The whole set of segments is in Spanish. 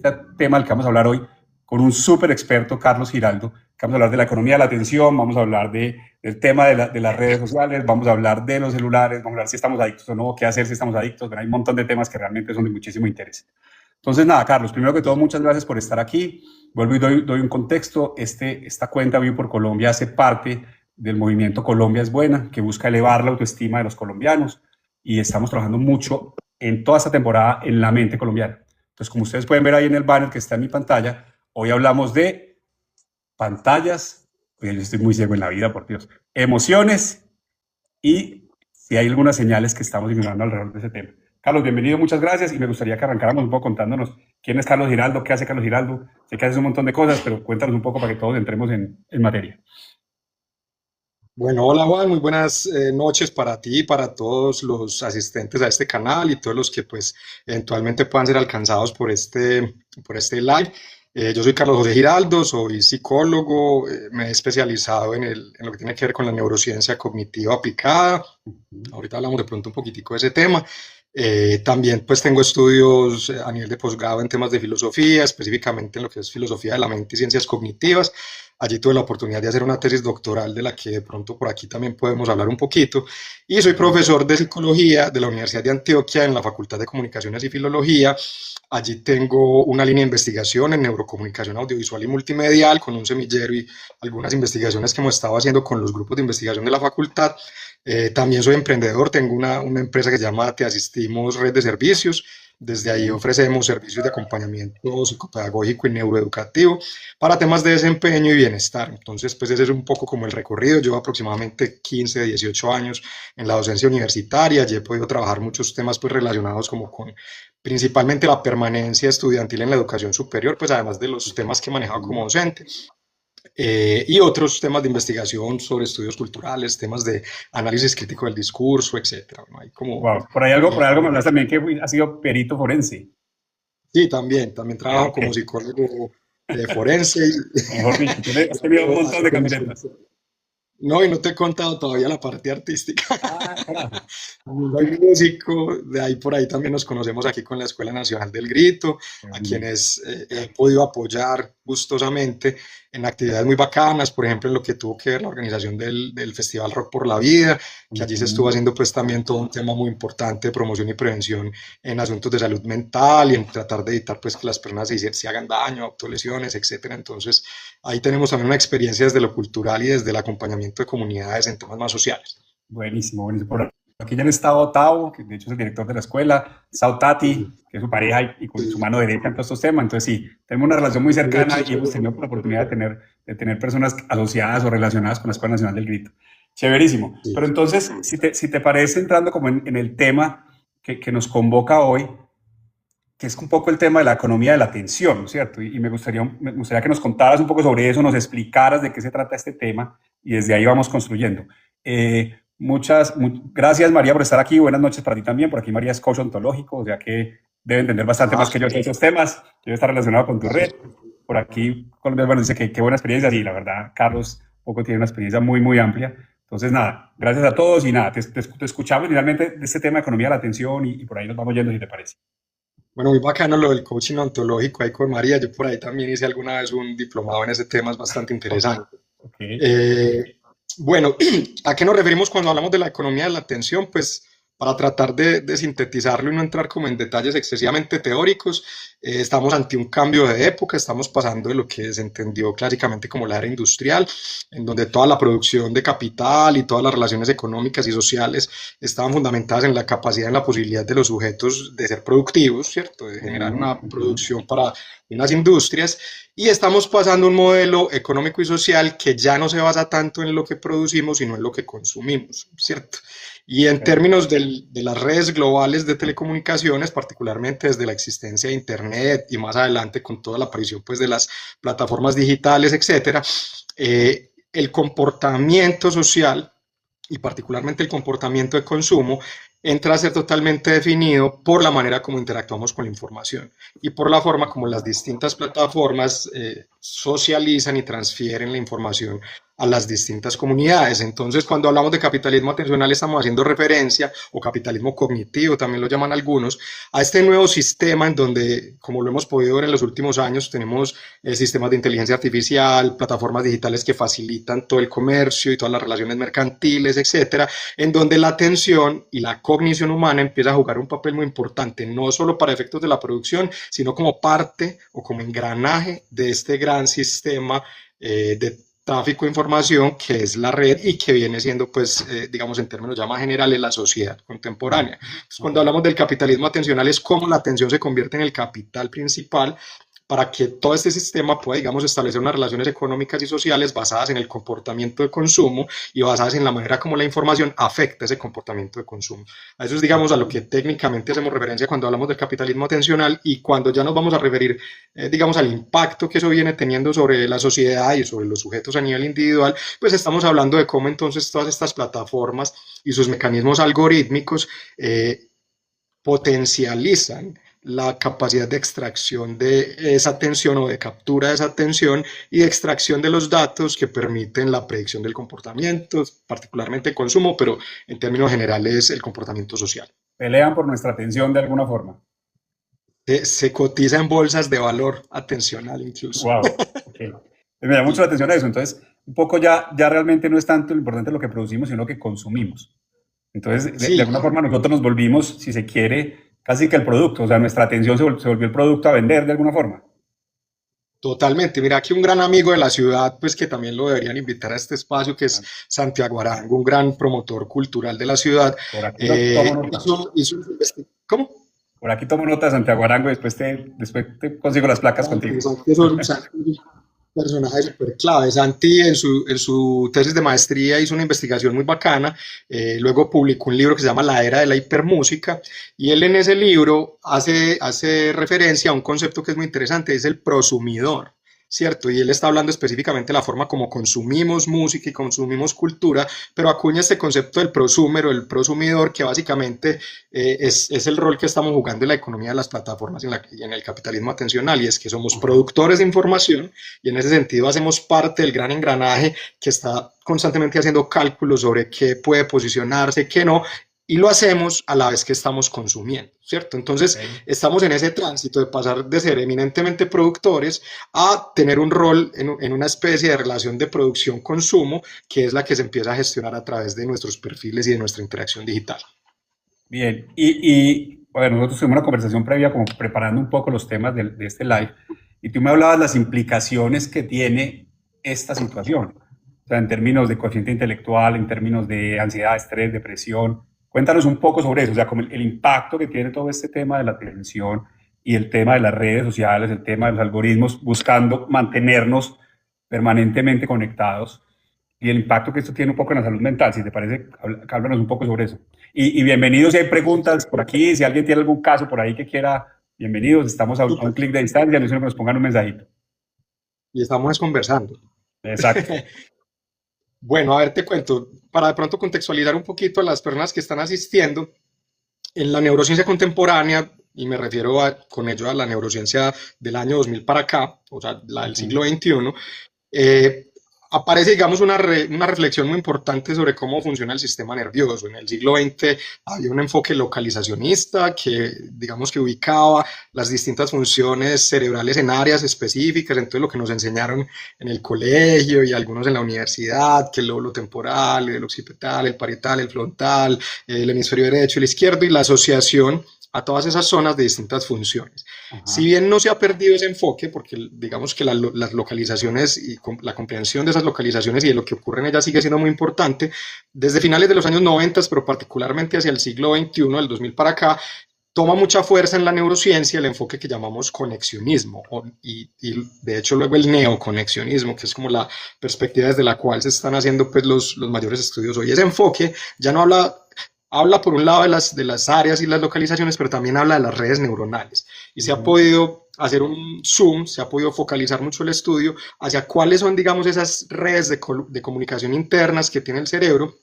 tema del que vamos a hablar hoy con un súper experto, Carlos Giraldo, que vamos a hablar de la economía de la atención, vamos a hablar del tema de las redes sociales, vamos a hablar de los celulares, vamos a hablar si estamos adictos o no, qué hacer si estamos adictos, pero hay un montón de temas que realmente son de muchísimo interés. Entonces, nada, Carlos, primero que todo, muchas gracias por estar aquí. Vuelvo y doy un contexto. Esta cuenta View por Colombia hace parte del movimiento Colombia es Buena, que busca elevar la autoestima de los colombianos, y estamos trabajando mucho en toda esta temporada en la mente colombiana. Entonces, como ustedes pueden ver ahí en el banner que está en mi pantalla, hoy hablamos de pantallas, yo estoy muy ciego en la vida, por Dios, emociones y si hay algunas señales que estamos ignorando alrededor de ese tema. Carlos, bienvenido, muchas gracias, y me gustaría que arrancáramos un poco contándonos quién es Carlos Giraldo, qué hace Carlos Giraldo. Sé que haces un montón de cosas, pero cuéntanos un poco para que todos entremos en materia. Bueno, hola Juan, muy buenas noches para ti y para todos los asistentes a este canal y todos los que pues eventualmente puedan ser alcanzados por este live. Yo soy Carlos José Giraldo, soy psicólogo, me he especializado en lo que tiene que ver con la neurociencia cognitiva aplicada. Ahorita hablamos de pronto un poquitico de ese tema. También pues tengo estudios a nivel de posgrado en temas de filosofía, específicamente en lo que es filosofía de la mente y ciencias cognitivas. Allí tuve la oportunidad de hacer una tesis doctoral de la que de pronto por aquí también podemos hablar un poquito. Y soy profesor de psicología de la Universidad de Antioquia en la Facultad de Comunicaciones y Filología. Allí tengo una línea de investigación en neurocomunicación audiovisual y multimedial con un semillero y algunas investigaciones que hemos estado haciendo con los grupos de investigación de la facultad. También soy emprendedor, tengo una empresa que se llama Te Asistimos Red de Servicios. Desde ahí ofrecemos servicios de acompañamiento psicopedagógico y neuroeducativo para temas de desempeño y bienestar. Entonces, pues ese es un poco como el recorrido. Llevo aproximadamente 15, 18 años en la docencia universitaria y he podido trabajar muchos temas pues relacionados como con principalmente la permanencia estudiantil en la educación superior, pues además de los temas que he manejado como docente. Y otros temas de investigación sobre estudios culturales, temas de análisis crítico del discurso, etcétera. ¿No? Hay como, Wow, por ahí algo me hablas también que has sido perito forense. sí, también trabajo como Okay. psicólogo forense. Mejor dicho, has tenido un montón de camionetas. No, y no te he contado todavía la parte artística. Ah, carajo. Soy músico, de ahí por ahí también nos conocemos aquí con la Escuela Nacional del Grito, a quienes he podido apoyar gustosamente en actividades muy bacanas, por ejemplo, en lo que tuvo que ver la organización del Festival Rock por la Vida, que allí se estuvo haciendo pues también todo un tema muy importante de promoción y prevención en asuntos de salud mental y en tratar de evitar pues que las personas se hagan daño, autolesiones, etcétera. Entonces, ahí tenemos también una experiencia desde lo cultural y desde el acompañamiento de comunidades en temas más sociales. Buenísimo, buenísimo. Por aquí ya han estado Tao, que de hecho es el director de la escuela, Sao Tati, que es su pareja y con su mano derecha en todos estos temas. Entonces sí, tenemos una relación muy cercana y hemos tenido la oportunidad de tener personas asociadas o relacionadas con la Escuela Nacional del Grito. Chéverísimo. Pero entonces, si te parece, entrando como en el tema que nos convoca hoy, que es un poco el tema de la economía de la atención, ¿cierto? Y me gustaría que nos contaras un poco sobre eso, nos explicaras de qué se trata este tema y desde ahí vamos construyendo. Gracias, María, por estar aquí. Buenas noches para ti también. Por aquí María es coach ontológico, o sea que debe entender bastante más que yo de esos temas. Debe estar relacionado con tu red. Por aquí, Colombia, bueno, dice que qué buena experiencia. Sí, la verdad, Carlos poco tiene una experiencia muy, muy amplia. Entonces, nada, gracias a todos y nada, te escuchamos finalmente de este tema de economía de la atención y por ahí nos vamos yendo, si te parece. Bueno, muy bacano lo del coaching ontológico ahí con María. Yo por ahí también hice alguna vez un diplomado en ese tema, es bastante interesante. Ok. Bueno, ¿a qué nos referimos cuando hablamos de la economía de la atención? Pues para tratar de sintetizarlo y no entrar como en detalles excesivamente teóricos, estamos ante un cambio de época, estamos pasando de lo que se entendió clásicamente como la era industrial, en donde toda la producción de capital y todas las relaciones económicas y sociales estaban fundamentadas en la capacidad, en la posibilidad de los sujetos de ser productivos, ¿cierto? De generar una producción para unas industrias, y estamos pasando a un modelo económico y social que ya no se basa tanto en lo que producimos, sino en lo que consumimos, ¿cierto? Y en términos de las redes globales de telecomunicaciones, particularmente desde la existencia de Internet y más adelante con toda la aparición pues, de las plataformas digitales, etcétera, el comportamiento social y particularmente el comportamiento de consumo entra a ser totalmente definido por la manera como interactuamos con la información y por la forma como las distintas plataformas socializan y transfieren la información a las distintas comunidades. Entonces, cuando hablamos de capitalismo atencional, estamos haciendo referencia, o capitalismo cognitivo, también lo llaman algunos, a este nuevo sistema en donde, como lo hemos podido ver en los últimos años, tenemos sistemas de inteligencia artificial, plataformas digitales que facilitan todo el comercio y todas las relaciones mercantiles, etcétera, en donde la atención y la cognición humana empieza a jugar un papel muy importante, no solo para efectos de la producción, sino como parte o como engranaje de este gran sistema de tráfico de información que es la red y que viene siendo, pues, digamos, en términos ya más generales, la sociedad contemporánea. Entonces, cuando hablamos del capitalismo atencional es cómo la atención se convierte en el capital principal para que todo este sistema pueda, digamos, establecer unas relaciones económicas y sociales basadas en el comportamiento de consumo y basadas en la manera como la información afecta ese comportamiento de consumo. A eso es, digamos, a lo que técnicamente hacemos referencia cuando hablamos del capitalismo atencional, y cuando ya nos vamos a referir, digamos, al impacto que eso viene teniendo sobre la sociedad y sobre los sujetos a nivel individual, pues estamos hablando de cómo entonces todas estas plataformas y sus mecanismos algorítmicos potencializan la capacidad de extracción de esa atención o de captura de esa atención y de extracción de los datos que permiten la predicción del comportamiento, particularmente el consumo, pero en términos generales el comportamiento social. Pelean por nuestra atención de alguna forma. Se cotiza en bolsas de valor atencional incluso. Wow, okay. Me llama mucho la atención eso. Entonces, un poco ya realmente no es tanto lo importante lo que producimos, sino lo que consumimos. Entonces, de alguna forma nosotros nos volvimos, si se quiere, casi que el producto, o sea, nuestra atención se volvió el producto a vender de alguna forma. Totalmente. Mira, aquí un gran amigo de la ciudad, pues que también lo deberían invitar a este espacio, que es Santiago Arango, un gran promotor cultural de la ciudad. Por aquí tomo nota. ¿Cómo? Por aquí tomo nota de Santiago Arango y después te consigo las placas contigo. Personaje súper clave. Santi en su tesis de maestría hizo una investigación muy bacana, luego publicó un libro que se llama La Era de la Hipermúsica, y él en ese libro hace referencia a un concepto que es muy interesante, es el prosumidor, ¿cierto? Y él está hablando específicamente de la forma como consumimos música y consumimos cultura, pero acuña este concepto del prosumer o el prosumidor, que básicamente es el rol que estamos jugando en la economía de las plataformas y en el capitalismo atencional, y es que somos productores de información y en ese sentido hacemos parte del gran engranaje que está constantemente haciendo cálculos sobre qué puede posicionarse, qué no, y lo hacemos a la vez que estamos consumiendo, ¿cierto? Entonces, estamos en ese tránsito de pasar de ser eminentemente productores a tener un rol en una especie de relación de producción-consumo, que es la que se empieza a gestionar a través de nuestros perfiles y de nuestra interacción digital. Bien, y bueno, nosotros tuvimos una conversación previa como preparando un poco los temas de este live, y tú me hablabas de las implicaciones que tiene esta situación, o sea, en términos de coeficiente intelectual, en términos de ansiedad, estrés, depresión. Cuéntanos un poco sobre eso, o sea, como el impacto que tiene todo este tema de la atención y el tema de las redes sociales, el tema de los algoritmos, buscando mantenernos permanentemente conectados, y el impacto que esto tiene un poco en la salud mental. Si te parece, háblanos un poco sobre eso. Y bienvenidos si hay preguntas por aquí, si alguien tiene algún caso por ahí que quiera, bienvenidos, estamos a un clic de distancia, no sé que nos pongan un mensajito. Y estamos conversando. Exacto. Bueno, a ver, te cuento, para de pronto contextualizar un poquito a las personas que están asistiendo, en la neurociencia contemporánea, y me refiero con ello a la neurociencia del año 2000 para acá, o sea, la del siglo XXI, aparece, digamos, una reflexión muy importante sobre cómo funciona el sistema nervioso. En el siglo XX había un enfoque localizacionista que, digamos, que ubicaba las distintas funciones cerebrales en áreas específicas. Entonces, lo que nos enseñaron en el colegio y algunos en la universidad, que el lóbulo temporal, el occipital, el parietal, el frontal, el hemisferio derecho, el izquierdo, y la asociación a todas esas zonas de distintas funciones. Ajá. Si bien no se ha perdido ese enfoque, porque digamos que las localizaciones y la comprensión de esas localizaciones y de lo que ocurre en ellas sigue siendo muy importante, desde finales de los años 90, pero particularmente hacia el siglo XXI, del 2000 para acá, toma mucha fuerza en la neurociencia el enfoque que llamamos conexionismo, y de hecho luego el neoconexionismo, que es como la perspectiva desde la cual se están haciendo pues los mayores estudios hoy. Ese enfoque ya no habla por un lado de las áreas y las localizaciones, pero también habla de las redes neuronales. Y se ha podido hacer un zoom, se ha podido focalizar mucho el estudio hacia cuáles son, digamos, esas redes de comunicación internas que tiene el cerebro,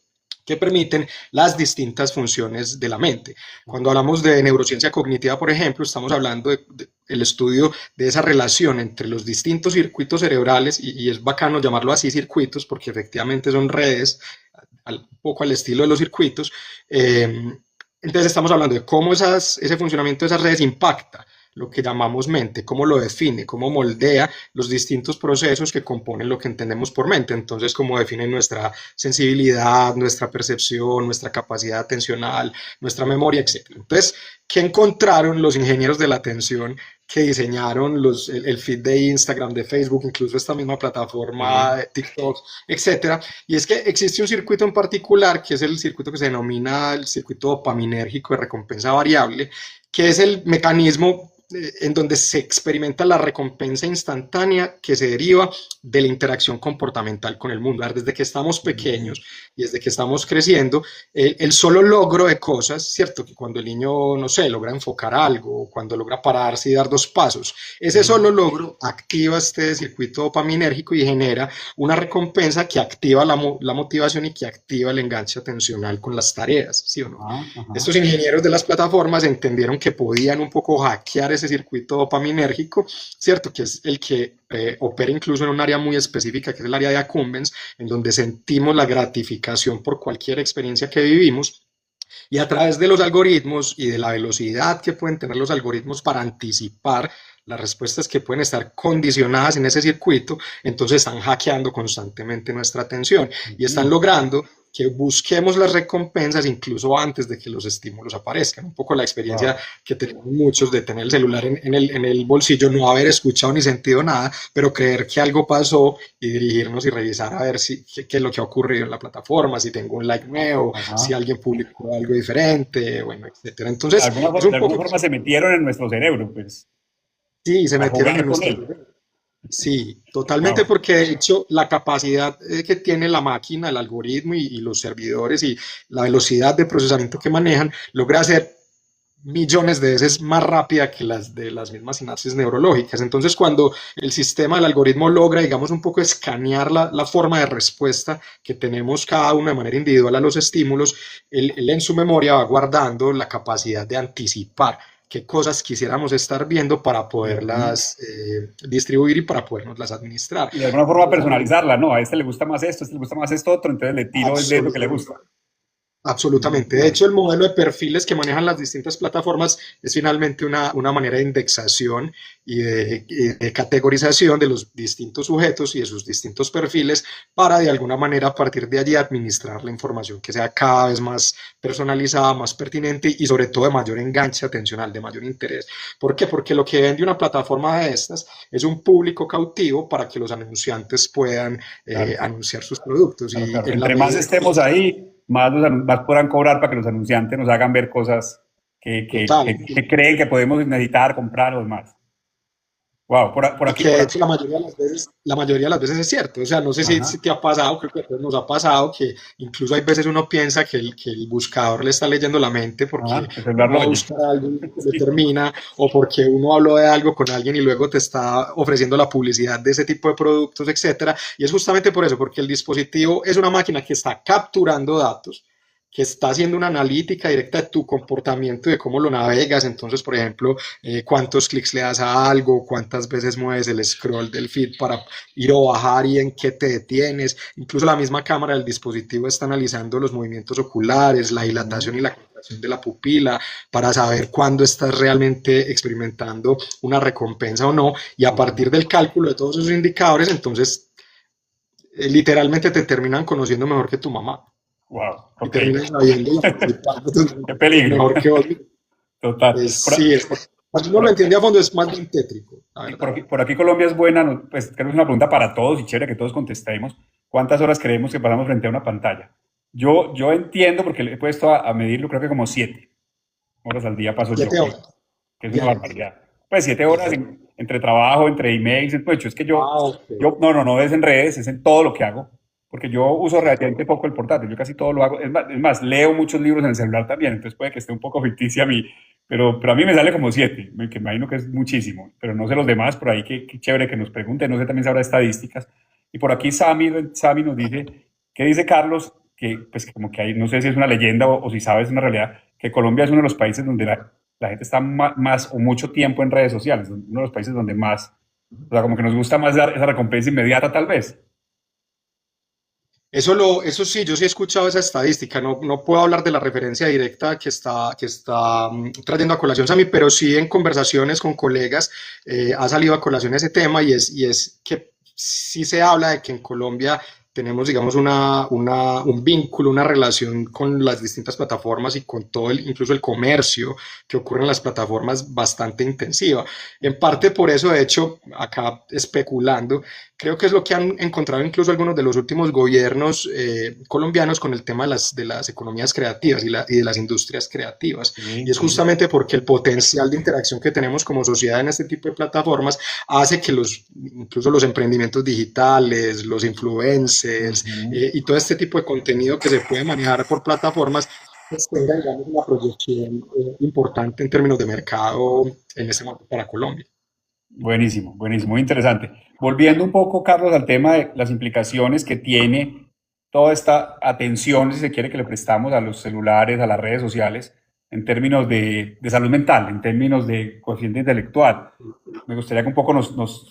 que permiten las distintas funciones de la mente. Cuando hablamos de neurociencia cognitiva, por ejemplo, estamos hablando del estudio de esa relación entre los distintos circuitos cerebrales, y es bacano llamarlo así circuitos, porque efectivamente son redes, un poco al estilo de los circuitos. Entonces estamos hablando de cómo ese funcionamiento de esas redes impacta lo que llamamos mente, cómo lo define, cómo moldea los distintos procesos que componen lo que entendemos por mente. Entonces, cómo define nuestra sensibilidad, nuestra percepción, nuestra capacidad atencional, nuestra memoria, etc. Entonces, ¿qué encontraron los ingenieros de la atención que diseñaron el feed de Instagram, de Facebook, incluso esta misma plataforma, de TikTok, etcétera? Y es que existe un circuito en particular, que es el circuito que se denomina el circuito dopaminérgico de recompensa variable, que es el mecanismo en donde se experimenta la recompensa instantánea que se deriva de la interacción comportamental con el mundo. Desde que estamos pequeños y desde que estamos creciendo, el solo logro de cosas, ¿cierto? Que cuando el niño, no sé, logra enfocar algo, cuando logra pararse y dar 2 pasos, ese solo logro activa este circuito dopaminérgico y genera una recompensa que activa la motivación y que activa el enganche atencional con las tareas, ¿sí o no? Estos ingenieros de las plataformas entendieron que podían un poco hackear ese circuito dopaminérgico, ¿cierto? Que es el que opera incluso en un área muy específica, que es el área de accumbens, en donde sentimos la gratificación por cualquier experiencia que vivimos. Y a través de los algoritmos y de la velocidad que pueden tener los algoritmos para anticipar las respuestas que pueden estar condicionadas en ese circuito, entonces están hackeando constantemente nuestra atención y están logrando que busquemos las recompensas incluso antes de que los estímulos aparezcan. Un poco la experiencia que tenemos muchos de tener el celular en el bolsillo, no haber escuchado ni sentido nada, pero creer que algo pasó y dirigirnos y revisar a ver qué es lo que ha ocurrido en la plataforma, si tengo un like nuevo, si alguien publicó algo diferente, bueno, etcétera. Entonces, de alguna forma se metieron en nuestro cerebro, pues. Sí, se metieron en nuestro cerebro. Sí, totalmente, porque de hecho la capacidad que tiene la máquina, el algoritmo y los servidores y la velocidad de procesamiento que manejan logra ser millones de veces más rápida que las de las mismas sinapsis neurológicas. Entonces, cuando el sistema, el algoritmo logra, digamos, un poco escanear la forma de respuesta que tenemos cada uno de manera individual a los estímulos, él en su memoria va guardando la capacidad de anticipar qué cosas quisiéramos estar viendo para poderlas distribuir y para podernoslas administrar. Y de alguna forma personalizarla, ¿no? A este le gusta más esto, a este le gusta más esto otro, entonces le tiro de lo que le gusta. Absolutamente. De hecho, el modelo de perfiles que manejan las distintas plataformas es finalmente una manera de indexación y de categorización de los distintos sujetos y de sus distintos perfiles para de alguna manera a partir de allí administrar la información que sea cada vez más personalizada, más pertinente y sobre todo de mayor enganche atencional, de mayor interés. ¿Por qué? Porque lo que vende una plataforma de estas es un público cautivo para que los anunciantes puedan anunciar sus productos. Claro, claro. Entre más estemos ahí, más podrán cobrar para que los anunciantes nos hagan ver cosas que creen que podemos necesitar, comprar o demás. Wow, por aquí. Que de hecho la mayoría de las veces es cierto. O sea, no sé si te ha pasado, creo que a todos nos ha pasado que incluso hay veces uno piensa que el buscador le está leyendo la mente porque uno busca algo y determina, o porque uno habló de algo con alguien y luego te está ofreciendo la publicidad de ese tipo de productos, etcétera. Y es justamente por eso, porque el dispositivo es una máquina que está capturando datos, que está haciendo una analítica directa de tu comportamiento, de cómo lo navegas. Entonces, por ejemplo, cuántos clics le das a algo, cuántas veces mueves el scroll del feed para ir o bajar y en qué te detienes. Incluso la misma cámara del dispositivo está analizando los movimientos oculares, la dilatación y la contracción de la pupila para saber cuándo estás realmente experimentando una recompensa o no. Y a partir del cálculo de todos esos indicadores, entonces, literalmente te terminan conociendo mejor que tu mamá. Wow, okay. Y terminas sabiendo qué peligro. Mejor que otro. Total. Sí, cuando uno lo entiende a fondo es más bien tétrico. Por aquí Colombia es buena, pues creo que es una pregunta para todos y chévere que todos contestemos. ¿Cuántas horas creemos que pasamos frente a una pantalla? Yo entiendo, porque le he puesto a medirlo, creo que como 7 horas al día paso 7 horas. Que es una barbaridad. Pues 7 horas entre trabajo, entre emails, pues es que yo no es en redes, es en todo lo que hago. Porque yo uso relativamente poco el portátil, yo casi todo lo hago, es más, leo muchos libros en el celular también, entonces puede que esté un poco ficticia a mí, pero a mí me sale como 7, que me imagino que es muchísimo, pero no sé los demás, por ahí qué chévere que nos pregunten, no sé también sabrá estadísticas. Y por aquí Sami nos dice, ¿qué dice Carlos pues como que hay, no sé si es una leyenda o si sabes, es una realidad, que Colombia es uno de los países donde la gente está más o mucho tiempo en redes sociales, uno de los países donde más, o sea, como que nos gusta más dar esa recompensa inmediata tal vez. Eso sí, yo sí he escuchado esa estadística, no puedo hablar de la referencia directa que está trayendo a colación Sami, pero sí en conversaciones con colegas ha salido a colación ese tema y es que sí se habla de que en Colombia tenemos, digamos, un vínculo, una relación con las distintas plataformas y con todo incluso el comercio que ocurre en las plataformas bastante intensiva. En parte por eso, de hecho, acá especulando, creo que es lo que han encontrado incluso algunos de los últimos gobiernos colombianos con el tema de las economías creativas y de las industrias creativas. Y Sí, es sí. justamente porque el potencial de interacción que tenemos como sociedad en este tipo de plataformas hace que incluso los emprendimientos digitales, los influencers Ujú. y todo este tipo de contenido que se puede manejar por plataformas, pues tenga, digamos, una proyección importante en términos de mercado en este momento para Colombia. Buenísimo, buenísimo, muy interesante. Volviendo un poco, Carlos, al tema de las implicaciones que tiene toda esta atención, si se quiere, que le prestamos a los celulares, a las redes sociales, en términos de salud mental, en términos de coeficiente intelectual. Me gustaría que un poco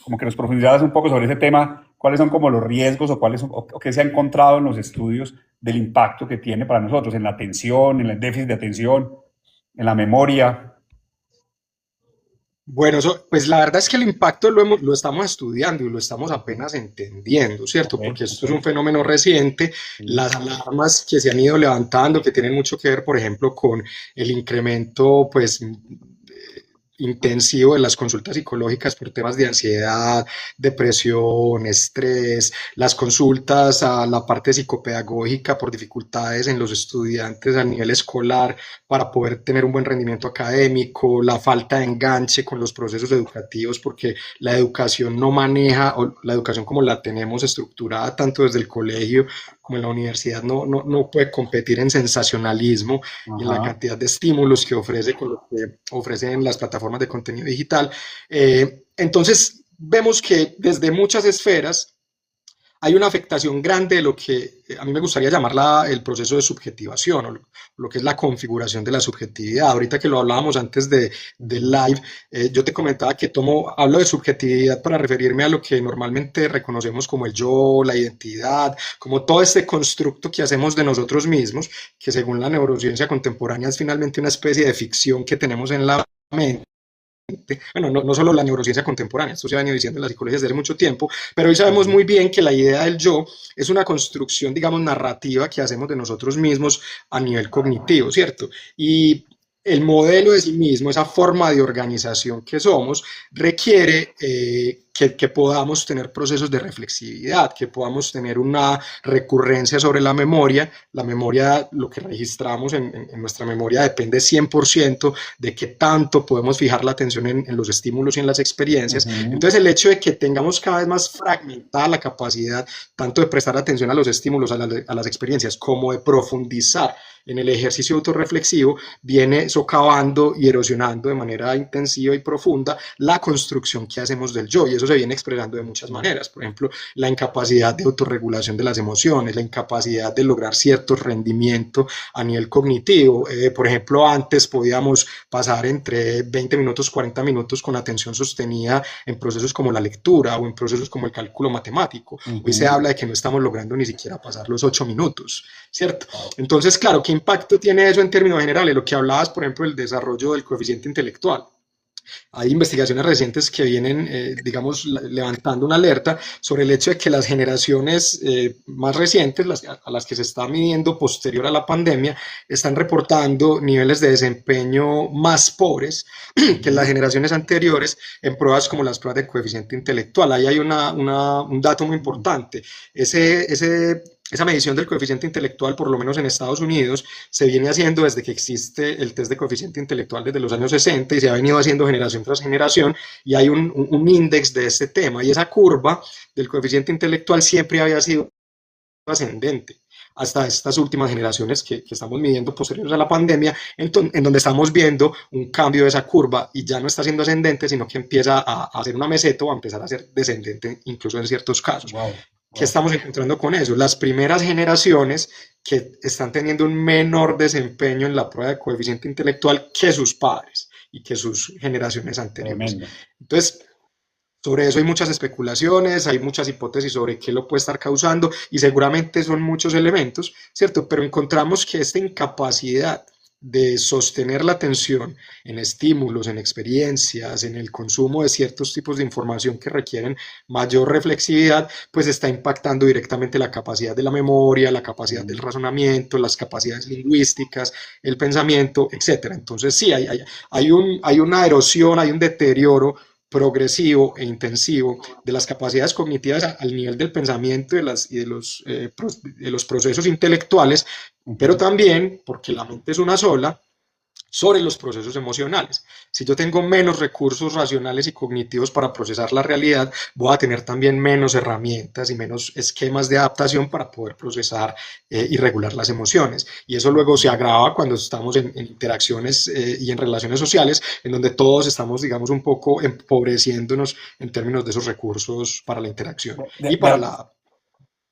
como que nos profundizaras un poco sobre ese tema, cuáles son como los riesgos o cuáles son, o qué se ha encontrado en los estudios del impacto que tiene para nosotros en la atención, en el déficit de atención, en la memoria. Bueno, pues la verdad es que el impacto lo estamos estudiando y lo estamos apenas entendiendo, Ok, ¿cierto? Porque ok. esto es un fenómeno reciente. Sí. Las alarmas que se han ido levantando, que tienen mucho que ver, por ejemplo, con el incremento, pues, intensivo de las consultas psicológicas por temas de ansiedad, depresión, estrés, las consultas a la parte psicopedagógica por dificultades en los estudiantes a nivel escolar para poder tener un buen rendimiento académico, la falta de enganche con los procesos educativos, porque la educación no maneja, o la educación como la tenemos estructurada tanto desde el colegio como en la universidad, no puede competir en sensacionalismo y en la Ajá. cantidad de estímulos que ofrece con lo que ofrecen las plataformas de contenido digital. Entonces, vemos que desde muchas esferas hay una afectación grande de lo que a mí me gustaría llamar el proceso de subjetivación o lo que es la configuración de la subjetividad. Ahorita que lo hablábamos antes del live, yo te comentaba que hablo de subjetividad para referirme a lo que normalmente reconocemos como el yo, la identidad, como todo este constructo que hacemos de nosotros mismos, que según la neurociencia contemporánea es finalmente una especie de ficción que tenemos en la mente. Bueno, no solo la neurociencia contemporánea, esto se ha venido diciendo en la psicología desde hace mucho tiempo, pero hoy sabemos Ujú. muy bien que la idea del yo es una construcción, digamos, narrativa que hacemos de nosotros mismos a nivel cognitivo, ¿cierto? Y el modelo de sí mismo, esa forma de organización que somos, requiere que podamos tener procesos de reflexividad, que podamos tener una recurrencia sobre la memoria, lo que registramos en nuestra memoria depende 100% de qué tanto podemos fijar la atención en los estímulos y en las experiencias. Ujú. Entonces, el hecho de que tengamos cada vez más fragmentada la capacidad tanto de prestar atención a los estímulos, a las experiencias, como de profundizar en el ejercicio autorreflexivo, viene socavando y erosionando de manera intensiva y profunda la construcción que hacemos del yo. Y eso se viene expresando de muchas maneras. Por ejemplo, la incapacidad de autorregulación de las emociones, la incapacidad de lograr cierto rendimiento a nivel cognitivo. Por ejemplo, antes podíamos pasar entre 20 minutos, 40 minutos con atención sostenida en procesos como la lectura o en procesos como el cálculo matemático. Hoy se Ujú. habla de que no estamos logrando ni siquiera pasar los 8 minutos, ¿cierto? Entonces, claro, ¿qué impacto tiene eso en términos generales? Lo que hablabas, por ejemplo, del desarrollo del coeficiente intelectual. Hay investigaciones recientes que vienen, digamos, levantando una alerta sobre el hecho de que las generaciones más recientes, a las que se está midiendo posterior a la pandemia, están reportando niveles de desempeño más pobres que las Ujú. generaciones anteriores en pruebas como las pruebas de coeficiente intelectual. Ahí hay un dato muy Ujú. importante. Esa medición del coeficiente intelectual, por lo menos en Estados Unidos, se viene haciendo desde que existe el test de coeficiente intelectual desde los años 60 y se ha venido haciendo generación tras generación y hay un índice de este tema y esa curva del coeficiente intelectual siempre había sido ascendente hasta estas últimas generaciones que estamos midiendo posteriores a la pandemia, en donde estamos viendo un cambio de esa curva y ya no está siendo ascendente, sino que empieza a hacer una meseta o a empezar a ser descendente incluso en ciertos casos. Wow. ¿qué Wow, estamos encontrando con eso? Las primeras generaciones que están teniendo un menor desempeño en la prueba de coeficiente intelectual que sus padres y que sus generaciones anteriores. tremendo. Entonces, sobre eso hay muchas especulaciones, hay muchas hipótesis sobre qué lo puede estar causando y seguramente son muchos elementos, ¿cierto? Pero encontramos que esta incapacidad de sostener la atención en estímulos, en experiencias, en el consumo de ciertos tipos de información que requieren mayor reflexividad, pues está impactando directamente la capacidad de la memoria, la capacidad del Mm. razonamiento, las capacidades lingüísticas, el pensamiento, etcétera. Entonces sí, hay una erosión, hay un deterioro progresivo e intensivo de las capacidades cognitivas al nivel del pensamiento de los procesos intelectuales, pero Ujú. también, porque la mente es una sola, sobre los procesos emocionales. Si yo tengo menos recursos racionales y cognitivos para procesar la realidad, voy a tener también menos herramientas y menos esquemas de adaptación para poder procesar y regular las emociones. Y eso luego se agrava cuando estamos en interacciones y en relaciones sociales, en donde todos estamos, digamos, un poco empobreciéndonos en términos de esos recursos para la interacción De, y de- para de- la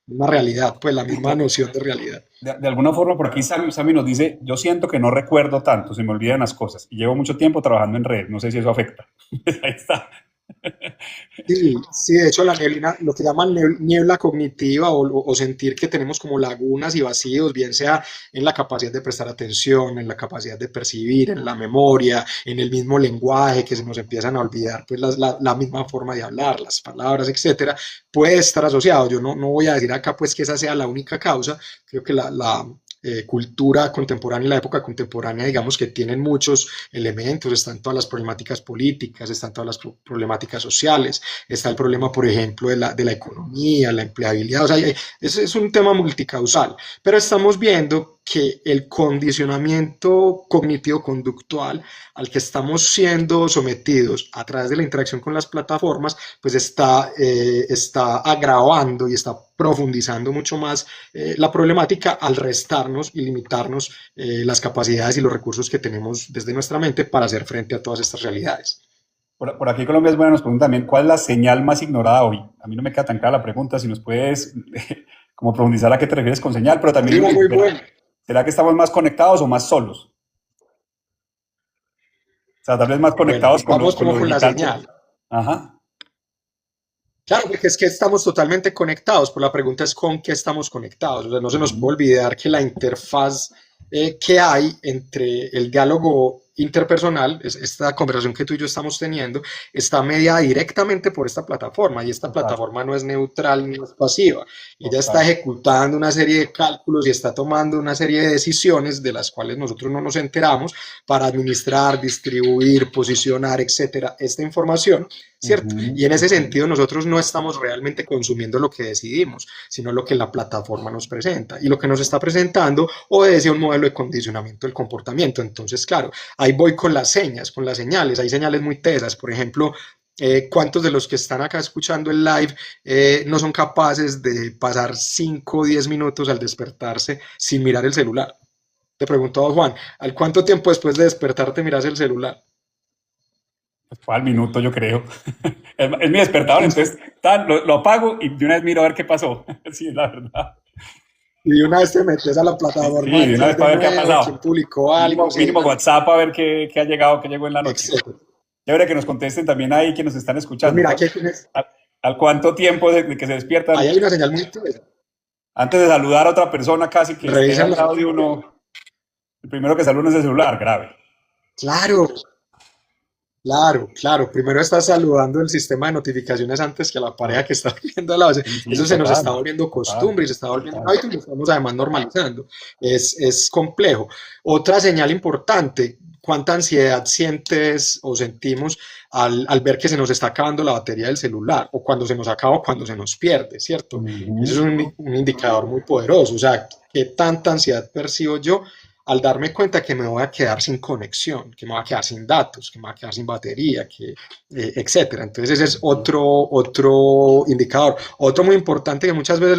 misma realidad, pues la misma de- noción de realidad. de alguna forma, por aquí Sammy nos dice, yo siento que no recuerdo tanto, se me olvidan las cosas y llevo mucho tiempo trabajando en red, no sé si eso afecta. Ahí está. Sí, sí, de hecho la neblina, lo que llaman niebla cognitiva o sentir que tenemos como lagunas y vacíos, bien sea en la capacidad de prestar atención, en la capacidad de percibir, en la memoria, en el mismo lenguaje, que se nos empiezan a olvidar, pues la misma forma de hablar, las palabras, etcétera, puede estar asociado. Yo no voy a decir acá pues que esa sea la única causa, creo que la cultura contemporánea y la época contemporánea, digamos que tienen muchos elementos, están todas las problemáticas políticas, están todas las problemáticas sociales, está el problema, por ejemplo, de la economía, la empleabilidad, o sea, es un tema multicausal, pero estamos viendo que el condicionamiento cognitivo-conductual al que estamos siendo sometidos a través de la interacción con las plataformas, pues está agravando y está profundizando mucho más la problemática al restarnos y limitarnos las capacidades y los recursos que tenemos desde nuestra mente para hacer frente a todas estas realidades. Por aquí Colombia es buena, nos pregunta también, ¿cuál es la señal más ignorada hoy? A mí no me queda tan clara la pregunta, si nos puedes como profundizar a qué te refieres con señal, pero también Digo, muy ¿será, bueno. será que estamos más conectados o más solos? O sea, tal vez más Bueno, conectados vamos con como lo con la digital. señal. Ajá, Claro, porque es que estamos totalmente conectados, pero la pregunta es con qué estamos conectados. O sea, no se nos ujú, puede olvidar que la interfaz que hay entre el diálogo interpersonal, esta conversación que tú y yo estamos teniendo, está mediada directamente por esta plataforma y esta total, plataforma no es neutral ni es pasiva. Ella está total. ejecutando una serie de cálculos y está tomando una serie de decisiones de las cuales nosotros no nos enteramos para administrar, distribuir, posicionar, etcétera, esta información. ¿Cierto? Ujú, Y en ese ujú. sentido nosotros no estamos realmente consumiendo lo que decidimos, sino lo que la plataforma nos presenta. Y lo que nos está presentando obedece a un modelo de condicionamiento del comportamiento. Entonces, claro, ahí voy con las señas, con las señales. Hay señales muy tesas. Por ejemplo, ¿cuántos de los que están acá escuchando el live no son capaces de pasar 5 o 10 minutos al despertarse sin mirar el celular? Te pregunto a Juan, ¿al cuánto tiempo después de despertarte miras el celular? Pues fue al minuto, yo creo. Es mi despertador, entonces lo apago y de una vez miro a ver qué pasó. Sí, es la verdad. Y de una vez te metes a la Sí, plataforma a de una vez entrar de para ver qué ha nuevo, quién pasado. publicó algo, Mínimo sí, WhatsApp a ver qué ha llegado, qué llegó en la noche. etcétera. Chévere que nos contesten también ahí quienes nos están Pues escuchando. mira, aquí tienes, ¿Al, al cuánto tiempo de que se ahí despiertan? hay una señal muy clara. Antes de saludar a otra persona casi que esté Revisan al la... lado de uno, el primero que saluda es el celular, grave. Claro, claro, claro. Primero estás saludando el sistema de notificaciones antes que a la pareja que está viendo al lado. Sí, sí, Eso se nos está total, volviendo total, costumbre y se está volviendo un total. hábito y lo estamos además normalizando. Es complejo. Otra señal importante, ¿cuánta ansiedad sientes o sentimos al ver que se nos está acabando la batería del celular? O cuando se nos acaba o cuando se nos pierde, ¿cierto? Eso es Ujú. un indicador muy poderoso. O sea, ¿qué tanta ansiedad percibo yo al darme cuenta que me voy a quedar sin conexión, que me voy a quedar sin datos, que me voy a quedar sin batería, etcétera. Entonces ese es otro indicador. Otro muy importante que muchas veces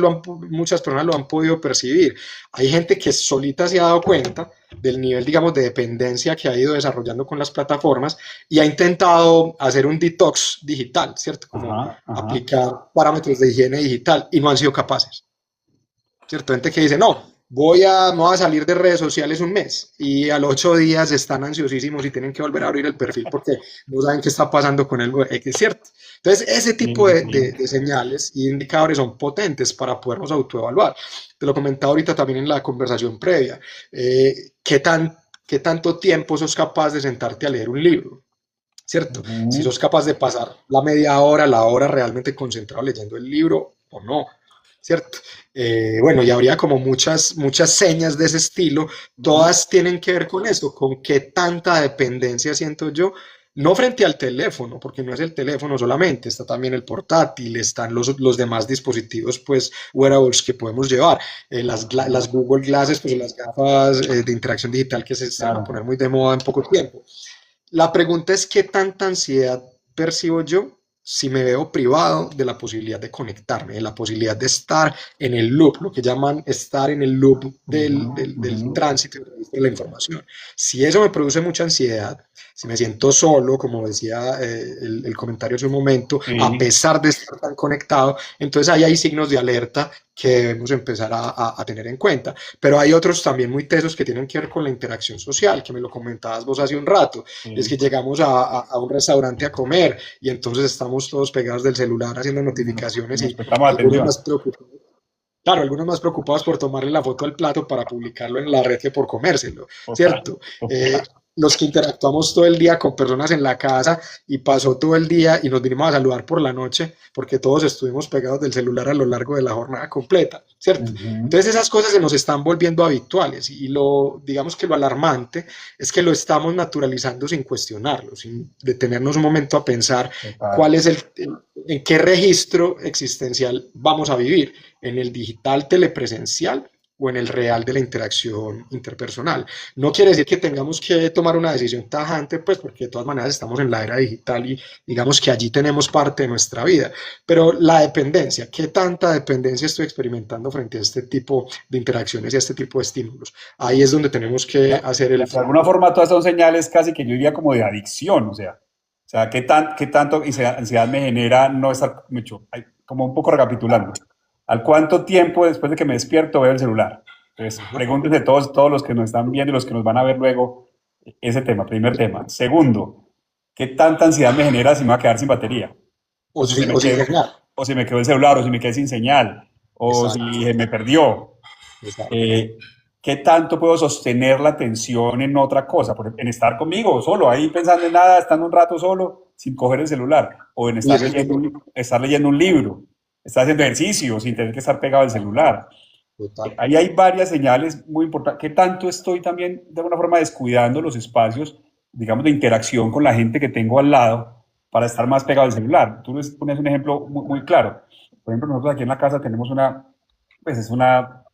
muchas personas lo han podido percibir. Hay gente que solita se ha dado cuenta del nivel, digamos, de dependencia que ha ido desarrollando con las plataformas y ha intentado hacer un detox digital, ¿cierto? Como Ajá, ajá. aplicar parámetros de higiene digital y no han sido capaces. ¿Cierto? Gente que dice, no, me voy a salir de redes sociales un mes y a los 8 días están ansiosísimos y tienen que volver a abrir el perfil porque no saben qué está pasando con el es cierto. Entonces, ese tipo Sí, sí. de señales y indicadores son potentes para podernos autoevaluar. Te lo comentaba ahorita también en la conversación previa. ¿Qué tan, ¿Qué tanto tiempo sos capaz de sentarte a leer un libro? ¿Cierto? Si Ujú. sos capaz de pasar la media hora, la hora realmente concentrado leyendo el libro o no, ¿cierto? Bueno, y habría como muchas señas de ese estilo, Ujú. todas tienen que ver con esto, con qué tanta dependencia siento yo, no frente al teléfono, porque no es el teléfono solamente, está también el portátil, están los demás dispositivos, pues, wearables que podemos llevar, las Ajá, Google Glasses, pues, las gafas de interacción digital que se van a claro. poner muy de moda en poco tiempo. La pregunta es qué tanta ansiedad percibo yo si me veo privado de la posibilidad de conectarme, de la posibilidad de estar en el loop, lo que llaman estar en el loop Ujú, del ujú. tránsito de la información. Si eso me produce mucha ansiedad, si me siento solo, como decía el comentario hace un momento, a Sí. pesar de estar tan conectado, entonces ahí hay signos de alerta que debemos empezar a tener en cuenta. Pero hay otros también muy tesos que tienen que ver con la interacción social, que me lo comentabas vos hace un rato. Es Sí. que llegamos a un restaurante a comer y entonces estamos todos pegados del celular haciendo Y notificaciones nos y prestamos algunos atención. más preocupados. Claro, algunos más preocupados por tomarle la foto al plato para publicarlo en la red que por comérselo, Total, ¿cierto? total. Los que interactuamos todo el día con personas en la casa y pasó todo el día y nos vinimos a saludar por la noche porque todos estuvimos pegados del celular a lo largo de la jornada completa, ¿cierto? Ujú. Entonces esas cosas se nos están volviendo habituales y digamos que lo alarmante es que lo estamos naturalizando sin cuestionarlo, sin detenernos un momento a pensar Total. cuál es en qué registro existencial vamos a vivir, en el digital telepresencial o en el real de la interacción interpersonal. No quiere decir que tengamos que tomar una decisión tajante, pues porque de todas maneras estamos en la era digital y digamos que allí tenemos parte de nuestra vida, pero la dependencia, ¿qué tanta dependencia estoy experimentando frente a este tipo de interacciones y a este tipo de estímulos? Ahí es donde tenemos que hacer el De alguna foco. forma todas son señales casi que yo diría como de adicción, o sea, qué tanto ansiedad me genera no estar mucho, como un poco recapitulando. ¿Al cuánto tiempo después de que me despierto veo el celular? Entonces, Ajá. pregúntense todos los que nos están viendo y los que nos van a ver luego ese tema, primer tema. Segundo, ¿qué tanta ansiedad me genera si me va a quedar sin batería? O si se me O sin quedó, señal. o si me quedó el celular, o si me quedé sin señal, o si Exacto, me perdió. exacto. Eh, ¿Qué tanto puedo sostener la atención en otra cosa? En estar conmigo, solo, ahí pensando en nada, estando un rato solo, sin coger el celular, o en Y eso es muy estar leyendo un libro, estar haciendo ejercicio sin tener que estar pegado al celular. total. Ahí hay varias señales muy importantes. ¿Qué tanto estoy también de alguna forma descuidando los espacios, digamos, de interacción con la gente que tengo al lado para estar más pegado al celular? Tú les pones un ejemplo muy claro. Por ejemplo, nosotros aquí en la casa tenemos pues es de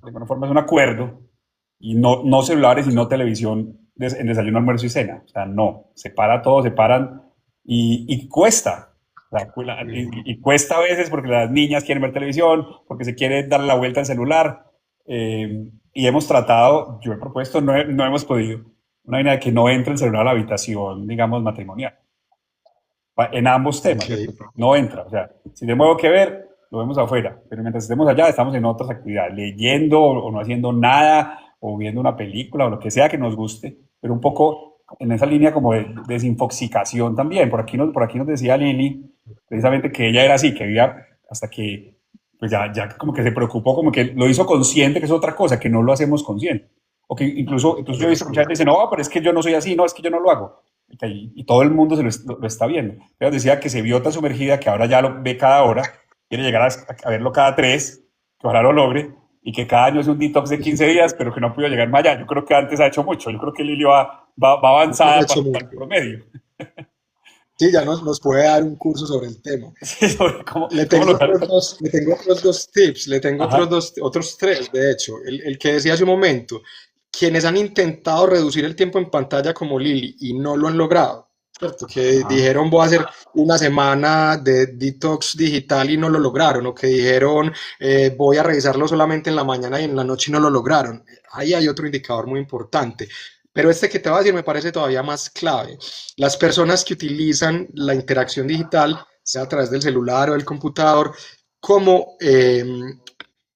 alguna forma es un acuerdo y no celulares y no televisión en desayuno, almuerzo y cena. O sea, no, separa todo, separan y cuesta. O sea, y cuesta a veces porque las niñas quieren ver televisión, porque se quiere darle la vuelta al celular. Y hemos tratado, yo he propuesto, no hemos podido, una vaina de que no entre el celular a la habitación, digamos, matrimonial. En ambos temas, Ok, ¿cierto? No entra. O sea, si tenemos algo que ver, lo vemos afuera. Pero mientras estemos allá, estamos en otras actividades, leyendo o no haciendo nada, o viendo una película o lo que sea que nos guste, pero un poco en esa línea como de desinfoxicación también. Por aquí nos decía Lili, precisamente que ella era así, que había hasta que pues ya como que se preocupó, como que lo hizo consciente, que es otra cosa, que no lo hacemos consciente. O que incluso yo he visto que mucha gente dice, no, pero es que yo no soy así, no, es que yo no lo hago. Y todo el mundo lo está viendo. Pero decía que se vio tan sumergida que ahora ya lo ve cada hora, quiere llegar a verlo cada 3, que ojalá lo logre, y que cada año es un detox de 15 días, pero que no pudo llegar más allá. Yo creo que antes ha hecho mucho, yo creo que Lili va he avanzada hecho para el mucho. promedio. Sí, ya nos puede dar un curso sobre el tema. Sí, sobre cómo lograr. Le tengo otros dos tips, le tengo Ajá, otros tres, de hecho. El que decía hace un momento, quienes han intentado reducir el tiempo en pantalla como Lili y no lo han logrado, ¿cierto? Que Ajá. dijeron voy a hacer una semana de detox digital y no lo lograron, o que dijeron voy a revisarlo solamente en la mañana y en la noche y no lo lograron. Ahí hay otro indicador muy importante. Pero este que te voy a decir me parece todavía más clave. Las personas que utilizan la interacción digital, sea a través del celular o del computador, como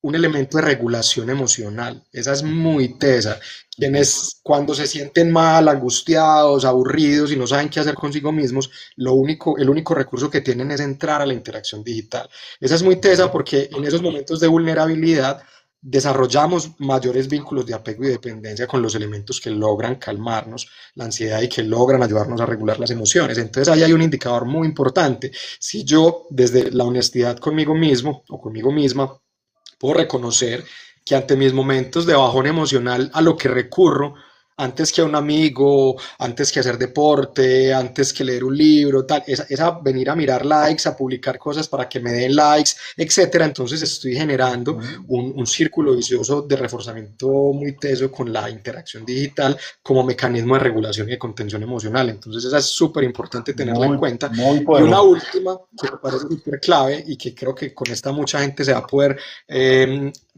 un elemento de regulación emocional. Esa es muy tesa. Ok. Quienes cuando se sienten mal, angustiados, aburridos y no saben qué hacer consigo mismos, el único recurso que tienen es entrar a la interacción digital. Esa es muy tesa porque en esos momentos de vulnerabilidad desarrollamos mayores vínculos de apego y dependencia con los elementos que logran calmarnos la ansiedad y que logran ayudarnos a regular las emociones. Entonces ahí hay un indicador muy importante. Si yo desde la honestidad conmigo mismo o conmigo misma puedo reconocer que ante mis momentos de bajón emocional a lo que recurro, antes que a un amigo, antes que hacer deporte, antes que leer un libro, tal, esa venir a mirar likes, a publicar cosas para que me den likes, etcétera. Entonces estoy generando un círculo vicioso de reforzamiento muy teso con la interacción digital como mecanismo de regulación y de contención emocional. Entonces esa es súper importante tenerla en Muy, cuenta. muy Y una poderoso. última que me parece súper clave y que creo que con esta mucha gente se va a poder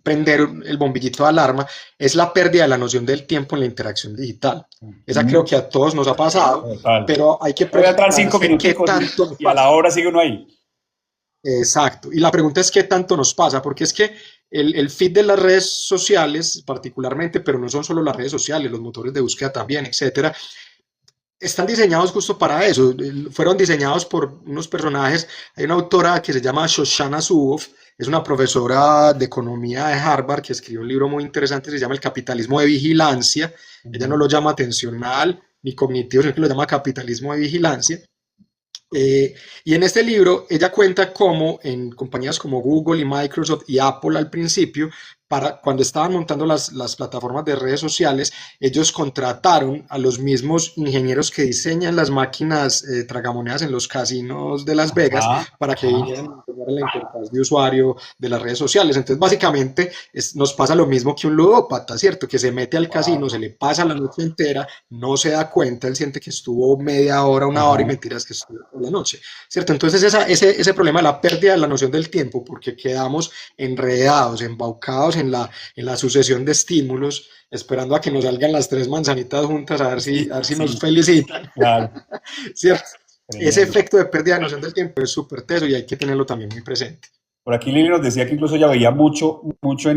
prender el bombillito de alarma, es la pérdida de la noción del tiempo en la interacción digital. Esa creo Mm, que a todos nos ha pasado, total. pero hay que Voy a entrar 5 preguntarse qué minuticos tanto nos y a la pasa. hora sigue uno ahí. Exacto. Y la pregunta es qué tanto nos pasa, porque es que el feed de las redes sociales, particularmente, pero no son solo las redes sociales, los motores de búsqueda también, etcétera, están diseñados justo para eso. Fueron diseñados por unos personajes. Hay una autora que se llama Shoshana Zuboff, es una profesora de economía de Harvard que escribió un libro muy interesante, se llama El capitalismo de vigilancia. Ella no Ujú. lo llama atencional ni cognitivo, sino que lo llama capitalismo de vigilancia. Y en este libro ella cuenta cómo en compañías como Google y Microsoft y Apple al principio, cuando estaban montando las plataformas de redes sociales, ellos contrataron a los mismos ingenieros que diseñan las máquinas tragamonedas en los casinos de Las Vegas Ajá, para que ajá. vinieran a diseñar la interfaz de usuario de las redes sociales. Entonces, básicamente, nos pasa lo mismo que un ludópata, ¿cierto? Que se mete al casino, Wow. se le pasa la noche entera, no se da cuenta, él siente que estuvo media hora, una hora y Ajá. mentiras que estuvo toda la noche, ¿cierto? Entonces ese problema de la pérdida de la noción del tiempo, porque quedamos enredados, embaucados en la sucesión de estímulos, esperando a que nos salgan las tres manzanitas juntas a Sí, ver si nos sí, felicitan, claro. ¿cierto? Ese Tremendo. efecto de pérdida de noción del tiempo es súper teso y hay que tenerlo también muy presente. Por aquí Lili nos decía que incluso ella veía mucho, mucho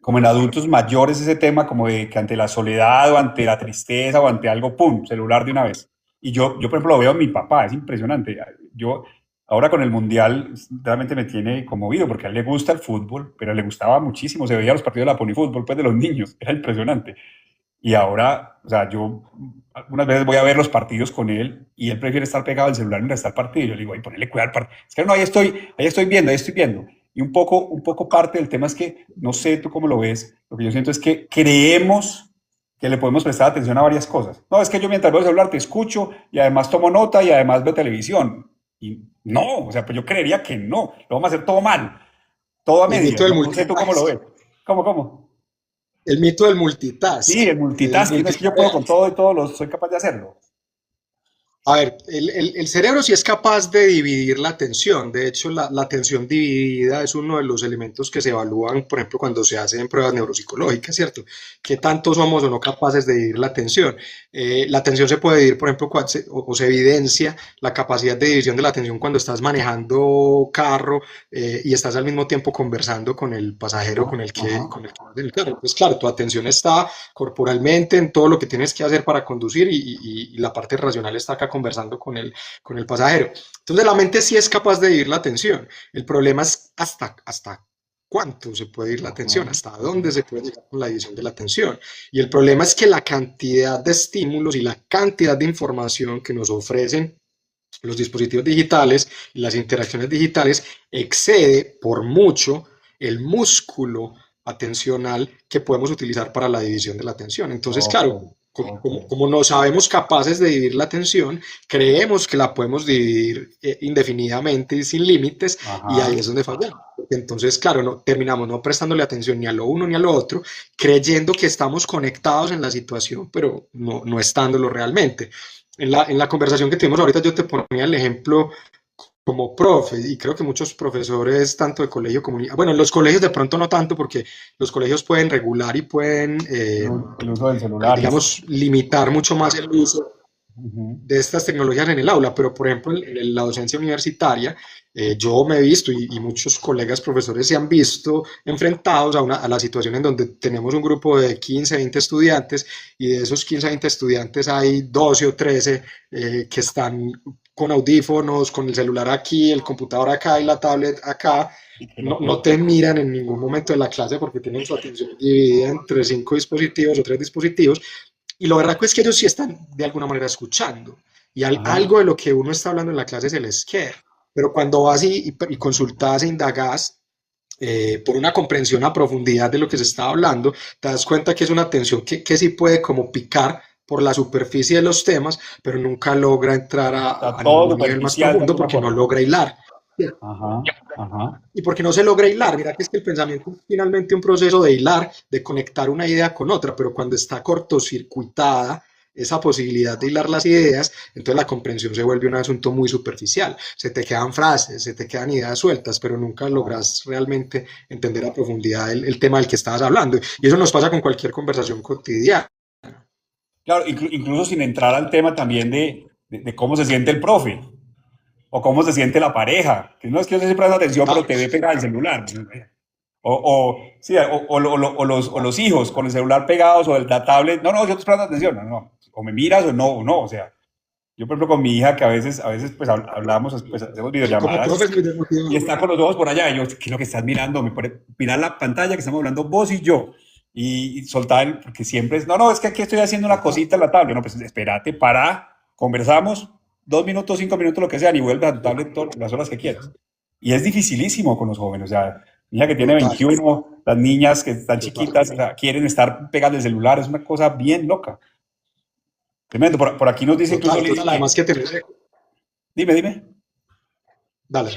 como en adultos mayores ese tema como de que ante la soledad o ante la tristeza o ante algo, pum, celular de una vez. Y yo por ejemplo, lo veo en mi papá, es impresionante. Yo, ahora con el Mundial, realmente me tiene conmovido porque a él le gusta el fútbol, pero le gustaba muchísimo, se veía los partidos de la Ponifútbol, pues de los niños, era impresionante. Y ahora, o sea, yo algunas veces voy a ver los partidos con él y él prefiere estar pegado al celular mientras está el partido. Yo le digo, ay, ponele cuidado al partido. Es que no, ahí estoy viendo, ahí estoy viendo. Y un poco parte del tema es que, no sé tú cómo lo ves, lo que yo siento es que creemos que le podemos prestar atención a varias cosas. No, es que yo mientras veo el celular te escucho y además tomo nota y además veo televisión. Y no, o sea, pues yo creería que no, lo vamos a hacer todo mal, todo a El mito medias. del No, no sé tú cómo lo multitask, ves. ¿Cómo? el mito del Sí, multitask, el el multitasking, no es que yo puedo multitarea. con todo y todos los soy capaz de hacerlo. A ver, el cerebro sí es capaz de dividir la atención. De hecho, la atención dividida es uno de los elementos que se evalúan, por ejemplo, cuando se hacen pruebas neuropsicológicas, ¿cierto? ¿Qué tanto somos o no capaces de dividir la atención? La atención se puede dividir, por ejemplo, o se evidencia la capacidad de división de la atención cuando estás manejando carro y estás al mismo tiempo conversando con el pasajero Ajá, ajá. con el que vas en el carro. Pues claro, tu atención está corporalmente en todo lo que tienes que hacer para conducir y la parte racional está acá conversando con el pasajero. Entonces la mente sí es capaz de ir la atención. El problema es hasta cuánto se puede ir la atención, Ajá. hasta dónde se puede llegar con la edición de la atención. Y el problema es que la cantidad de estímulos y la cantidad de información que nos ofrecen los dispositivos digitales y las interacciones digitales excede por mucho el músculo atencional que podemos utilizar para la división de la atención. Entonces, Ok. claro, Ok. como no sabemos capaces de dividir la atención, creemos que la podemos dividir indefinidamente y sin límites, y ahí Ajá. es donde fallamos. Entonces, claro, no, terminamos no prestándole atención ni a lo uno ni a lo otro, creyendo que estamos conectados en la situación, pero no estándolo realmente. En la conversación que tuvimos ahorita yo te ponía el ejemplo como profe, y creo que muchos profesores, tanto de colegio como... Bueno, en los colegios de pronto no tanto, porque los colegios pueden regular y pueden, El uso del celular y esto. digamos, limitar mucho más el uso Ujú. de estas tecnologías en el aula, pero por ejemplo en la docencia universitaria, yo me he visto y muchos colegas profesores se han visto enfrentados a la situación en donde tenemos un grupo de 15, 20 estudiantes, y de esos 15, 20 estudiantes hay 12 o 13 que están con audífonos, con el celular aquí, el computador acá y la tablet acá. Qué No locura. te miran en ningún momento de la clase porque tienen su atención dividida entre 5 dispositivos o 3 dispositivos, y lo verdad es que ellos sí están de alguna manera escuchando. Y Ajá. algo de lo que uno está hablando en la clase se les queda. Pero cuando vas y consultas e indagas por una comprensión a profundidad de lo que se está hablando, te das cuenta que es una atención que sí puede como picar por la superficie de los temas, pero nunca logra entrar Está a todo ningún nivel más superficial de profundo alguna porque no forma. logra hilar. Ajá. Ajá. Y porque no se logra hilar, mira que es que el pensamiento es finalmente un proceso de hilar, de conectar una idea con otra, pero cuando está cortocircuitada esa posibilidad de hilar las ideas, entonces la comprensión se vuelve un asunto muy superficial. Se te quedan frases, se te quedan ideas sueltas, pero nunca logras realmente entender a profundidad el tema del que estabas hablando. Y eso nos pasa con cualquier conversación cotidiana. Claro, incluso sin entrar al tema también de cómo se siente el profe o cómo se siente la pareja. Que no es que yo se presta atención, pero Total. te ve pegado al celular. Sí, o los hijos con el celular pegados o la tablet. No, no, yo te estoy prestando atención. No, no. O me miras o no. O sea, yo, por ejemplo, con mi hija, que a veces pues hablamos, pues hacemos Como videollamadas profe es muy y desmotivador. está con los ojos por allá. Y yo, ¿qué es lo que estás mirando? Me pone mirar la pantalla que estamos hablando vos y yo. Y soltar, porque siempre es, no, no, es que aquí estoy haciendo una Total, cosita en la tablet. No, pues espérate, para, conversamos 2 minutos, 5 minutos, lo que sea, y vuelve a tu tablet las horas que quieras. Y es dificilísimo con los jóvenes. O sea, niña que tiene total, 21, las niñas que están total. chiquitas, o sea, quieren estar pegadas al celular. Es una cosa bien loca. Tremendo. Por aquí nos dice incluso Total, Lili total. que. Además que tenés, Dime, dime. dale.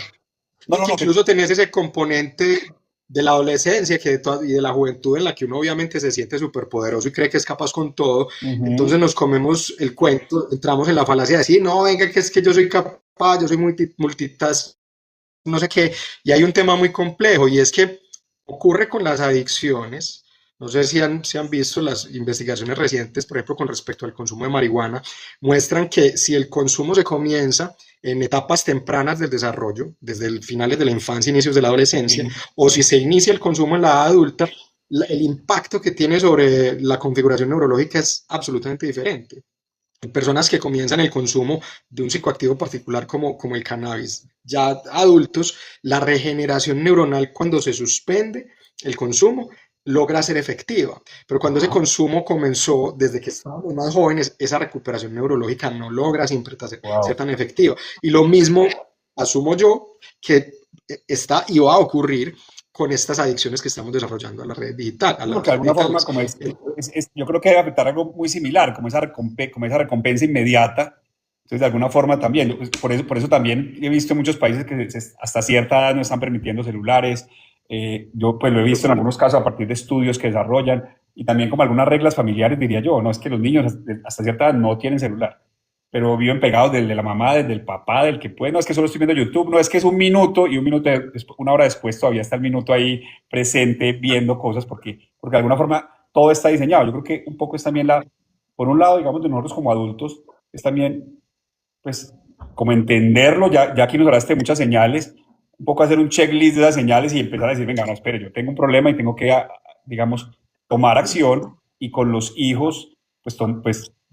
No, No, no, que no. incluso tenés ese componente de la adolescencia y de la juventud en la que uno obviamente se siente súper poderoso y cree que es capaz con todo. Entonces Ujú. nos comemos el cuento, entramos en la falacia de decir, no, venga, que es que yo soy capaz, yo soy multitask, no sé qué. Y hay un tema muy complejo, y es que ocurre con las adicciones. No sé si han visto las investigaciones recientes, por ejemplo, con respecto al consumo de marihuana, muestran que si el consumo se comienza en etapas tempranas del desarrollo, desde el finales de la infancia, inicios de la adolescencia, Sí. o si se inicia el consumo en la edad adulta, el impacto que tiene sobre la configuración neurológica es absolutamente diferente. Personas que comienzan el consumo de un psicoactivo particular como el cannabis, ya adultos, la regeneración neuronal cuando se suspende el consumo logra ser efectiva, pero cuando ese Ajá. consumo comenzó desde que estábamos más jóvenes, esa recuperación neurológica no logra siempre ser Wow. tan efectiva. Y lo mismo asumo yo que está y va a ocurrir con estas adicciones que estamos desarrollando a la red digital, a Sí, porque las de redes alguna forma, digitales. como yo creo que debe afectar algo muy similar, como esa recompensa inmediata. Entonces, de alguna forma también, pues, por eso también he visto en muchos países que hasta cierta edad no están permitiendo celulares. Yo pues lo he visto en algunos casos a partir de estudios que desarrollan y también como algunas reglas familiares, diría yo, no es que los niños hasta cierta edad no tienen celular, pero viven pegados del de la mamá, del papá, del que puede, no es que solo estoy viendo YouTube, no es que es un minuto y una hora después todavía está el minuto ahí presente viendo cosas porque de alguna forma todo está diseñado. Yo creo que un poco es también por un lado, digamos, de nosotros como adultos, es también, pues, como entenderlo, ya aquí nos hablaste de muchas señales, un poco hacer un checklist de las señales y empezar a decir, venga, no, espere, yo tengo un problema y tengo que, digamos, tomar acción y con los hijos, pues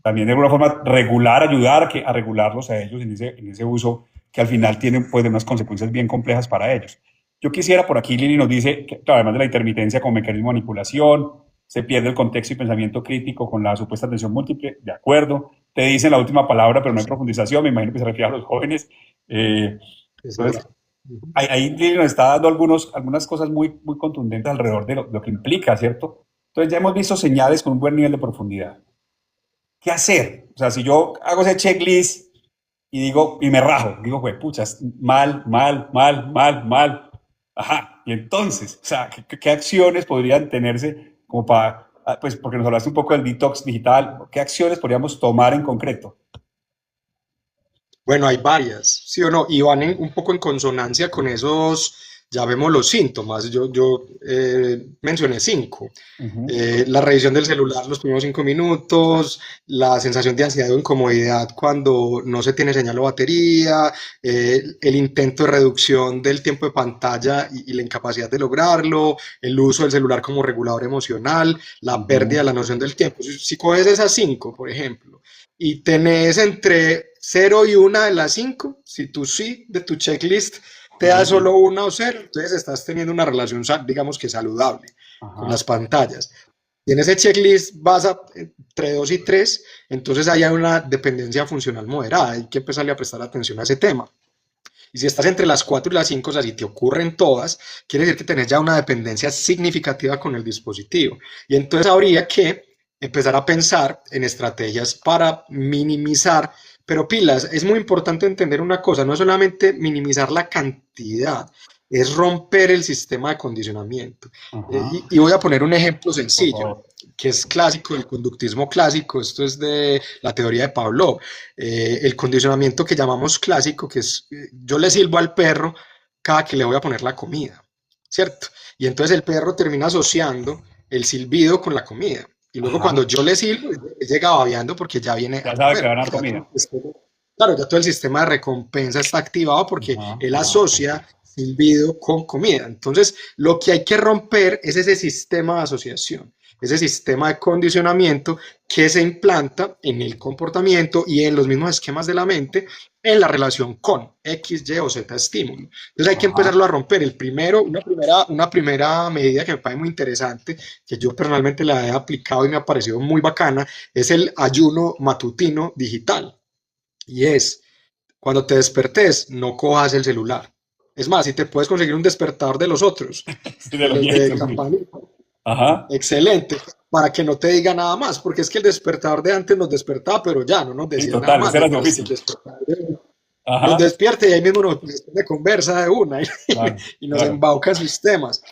también de alguna forma regular, ayudar a regularlos a ellos en ese uso que al final tiene pues, unas consecuencias bien complejas para ellos. Yo quisiera, por aquí Lili nos dice que claro, además de la intermitencia como mecanismo de manipulación, se pierde el contexto y pensamiento crítico con la supuesta atención múltiple, de acuerdo. Te dicen la última palabra, pero no hay profundización, me imagino que se refiere a los jóvenes. Eh, Es entonces, verdad. Uh-huh. ahí Lili nos está dando algunas cosas muy, muy contundentes alrededor de lo que implica, ¿cierto? Entonces ya hemos visto señales con un buen nivel de profundidad. ¿qué hacer? O sea, si yo hago ese checklist y digo, y me rajo, digo, güey, puchas, mal, mal, mal, mal, mal. Ajá, y entonces, o sea, ¿qué acciones podrían tenerse como para, pues porque nos hablaste un poco del detox digital, ¿qué acciones podríamos tomar en concreto? Bueno, hay varias, ¿sí o no? Y van un poco en consonancia con esos, ya vemos los síntomas. Yo mencioné cinco. Uh -huh. La revisión del celular los primeros 5 minutos, la sensación de ansiedad o incomodidad cuando no se tiene señal o batería, el intento de reducción del tiempo de pantalla y la incapacidad de lograrlo, el uso del celular como regulador emocional, la Uh pérdida de -huh. la noción del tiempo. Si coges esas cinco, por ejemplo, y tenés entre 0 y 1 de las 5, si tu sí de tu checklist te da solo 1 o 0, entonces estás teniendo una relación, digamos que saludable con Ajá. las pantallas. Y en ese checklist vas a entre 2 y 3, entonces hay una dependencia funcional moderada, hay que empezarle a prestar atención a ese tema. Y si estás entre las 4 y las 5, o sea, si te ocurren todas, quiere decir que tenés ya una dependencia significativa con el dispositivo. Y entonces habría que empezar a pensar en estrategias para minimizar, pero pilas, es muy importante entender una cosa, no es solamente minimizar la cantidad, es romper el sistema de condicionamiento. Ajá. Y voy a poner un ejemplo Por sencillo, favor. que es clásico, el conductismo clásico, esto es de la teoría de Pavlov, el condicionamiento que llamamos clásico, que es yo le silbo al perro cada que le voy a poner la comida, ¿cierto? Y entonces el perro termina asociando el silbido con la comida. Y luego Ajá. cuando yo le silbo, él llega babeando porque ya viene Ya a sabe que comer. van a dar Ya comida. claro, ya todo el sistema de recompensa está activado porque Ajá. él Ajá. asocia silbido con comida. Entonces, lo que hay que romper es ese sistema de asociación, ese sistema de condicionamiento que se implanta en el comportamiento y en los mismos esquemas de la mente en la relación con X, Y o Z estímulo. Entonces hay que Ajá. empezarlo a romper. Una primera medida que me parece muy interesante, que yo personalmente la he aplicado y me ha parecido muy bacana, es el ayuno matutino digital. Y es, cuando te despertes, no cojas el celular. Es más, si te puedes conseguir un despertador de los otros, Sí, de de los los de viejitos, sí. campanita, Ajá. excelente, para que no te diga nada más, porque es que el despertador de antes nos despertaba, pero ya no nos Sí, decía nada total, más, ese era su mientras que el oficio. despertador nos Ajá. despierte y ahí mismo nos de conversa de una Claro, y nos claro. embauca en sus temas.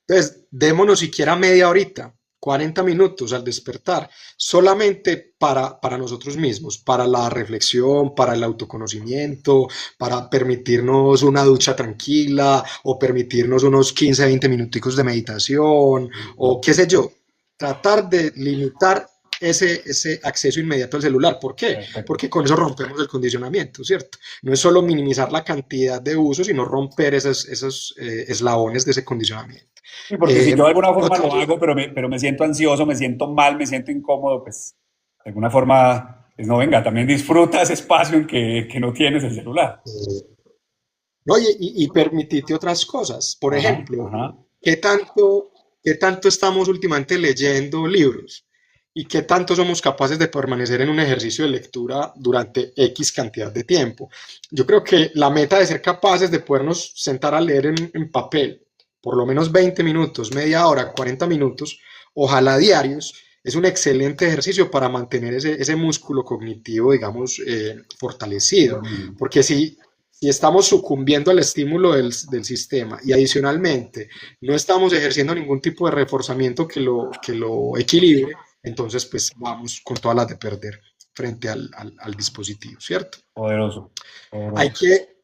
Entonces, démonos siquiera media horita, 40 minutos al despertar, solamente para nosotros mismos, para la reflexión, para el autoconocimiento, para permitirnos una ducha tranquila o permitirnos unos 15, 20 minuticos de meditación o qué sé yo. Tratar de limitar ese acceso inmediato al celular. ¿Por qué? Perfecto. Porque con eso rompemos el condicionamiento, ¿cierto? No es solo minimizar la cantidad de uso, sino romper esos eslabones de ese condicionamiento. Sí, porque si yo de alguna forma Otra, lo hago, pero me siento ansioso, me siento mal, me siento incómodo, pues de alguna forma, pues no venga, también disfruta ese espacio en que no tienes el celular. no, y permitite otras cosas. Por Ajá, ejemplo, ajá. ¿qué tanto, ¿qué tanto estamos últimamente leyendo libros? ¿Y qué tanto somos capaces de permanecer en un ejercicio de lectura durante X cantidad de tiempo? Yo creo que la meta de ser capaces de podernos sentar a leer en papel por lo menos 20 minutos, media hora, 40 minutos, ojalá diarios, es un excelente ejercicio para mantener ese músculo cognitivo, digamos, fortalecido. Buenísimo. Porque si estamos sucumbiendo al estímulo del sistema y adicionalmente no estamos ejerciendo ningún tipo de reforzamiento que lo equilibre, entonces pues vamos con todas las de perder frente al dispositivo, ¿cierto? Poderoso, Hay poderoso. que,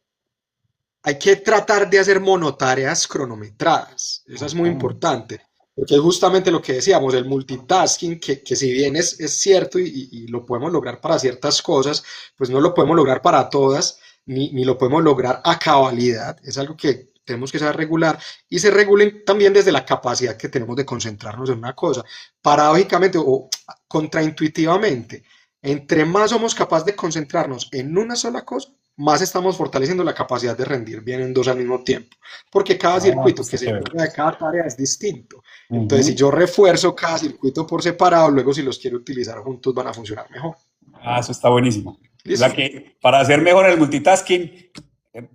hay que tratar de hacer monotareas cronometradas, eso es muy Ajá. importante, porque es justamente lo que decíamos, el multitasking, que si bien es cierto y lo podemos lograr para ciertas cosas, pues no lo podemos lograr para todas, ni lo podemos lograr a cabalidad, es algo que tenemos que saber regular y se regulen también desde la capacidad que tenemos de concentrarnos en una cosa. Paradójicamente o contraintuitivamente, entre más somos capaces de concentrarnos en una sola cosa, más estamos fortaleciendo la capacidad de rendir bien en dos al mismo tiempo, porque cada Ah, circuito pues que está se chévere. encarga de cada tarea es distinto. Entonces, si Ujú. yo refuerzo cada circuito por separado, luego si los quiero utilizar juntos van a funcionar mejor. Ah, eso está buenísimo. O sea ¿Listo? que para hacer mejor el multitasking,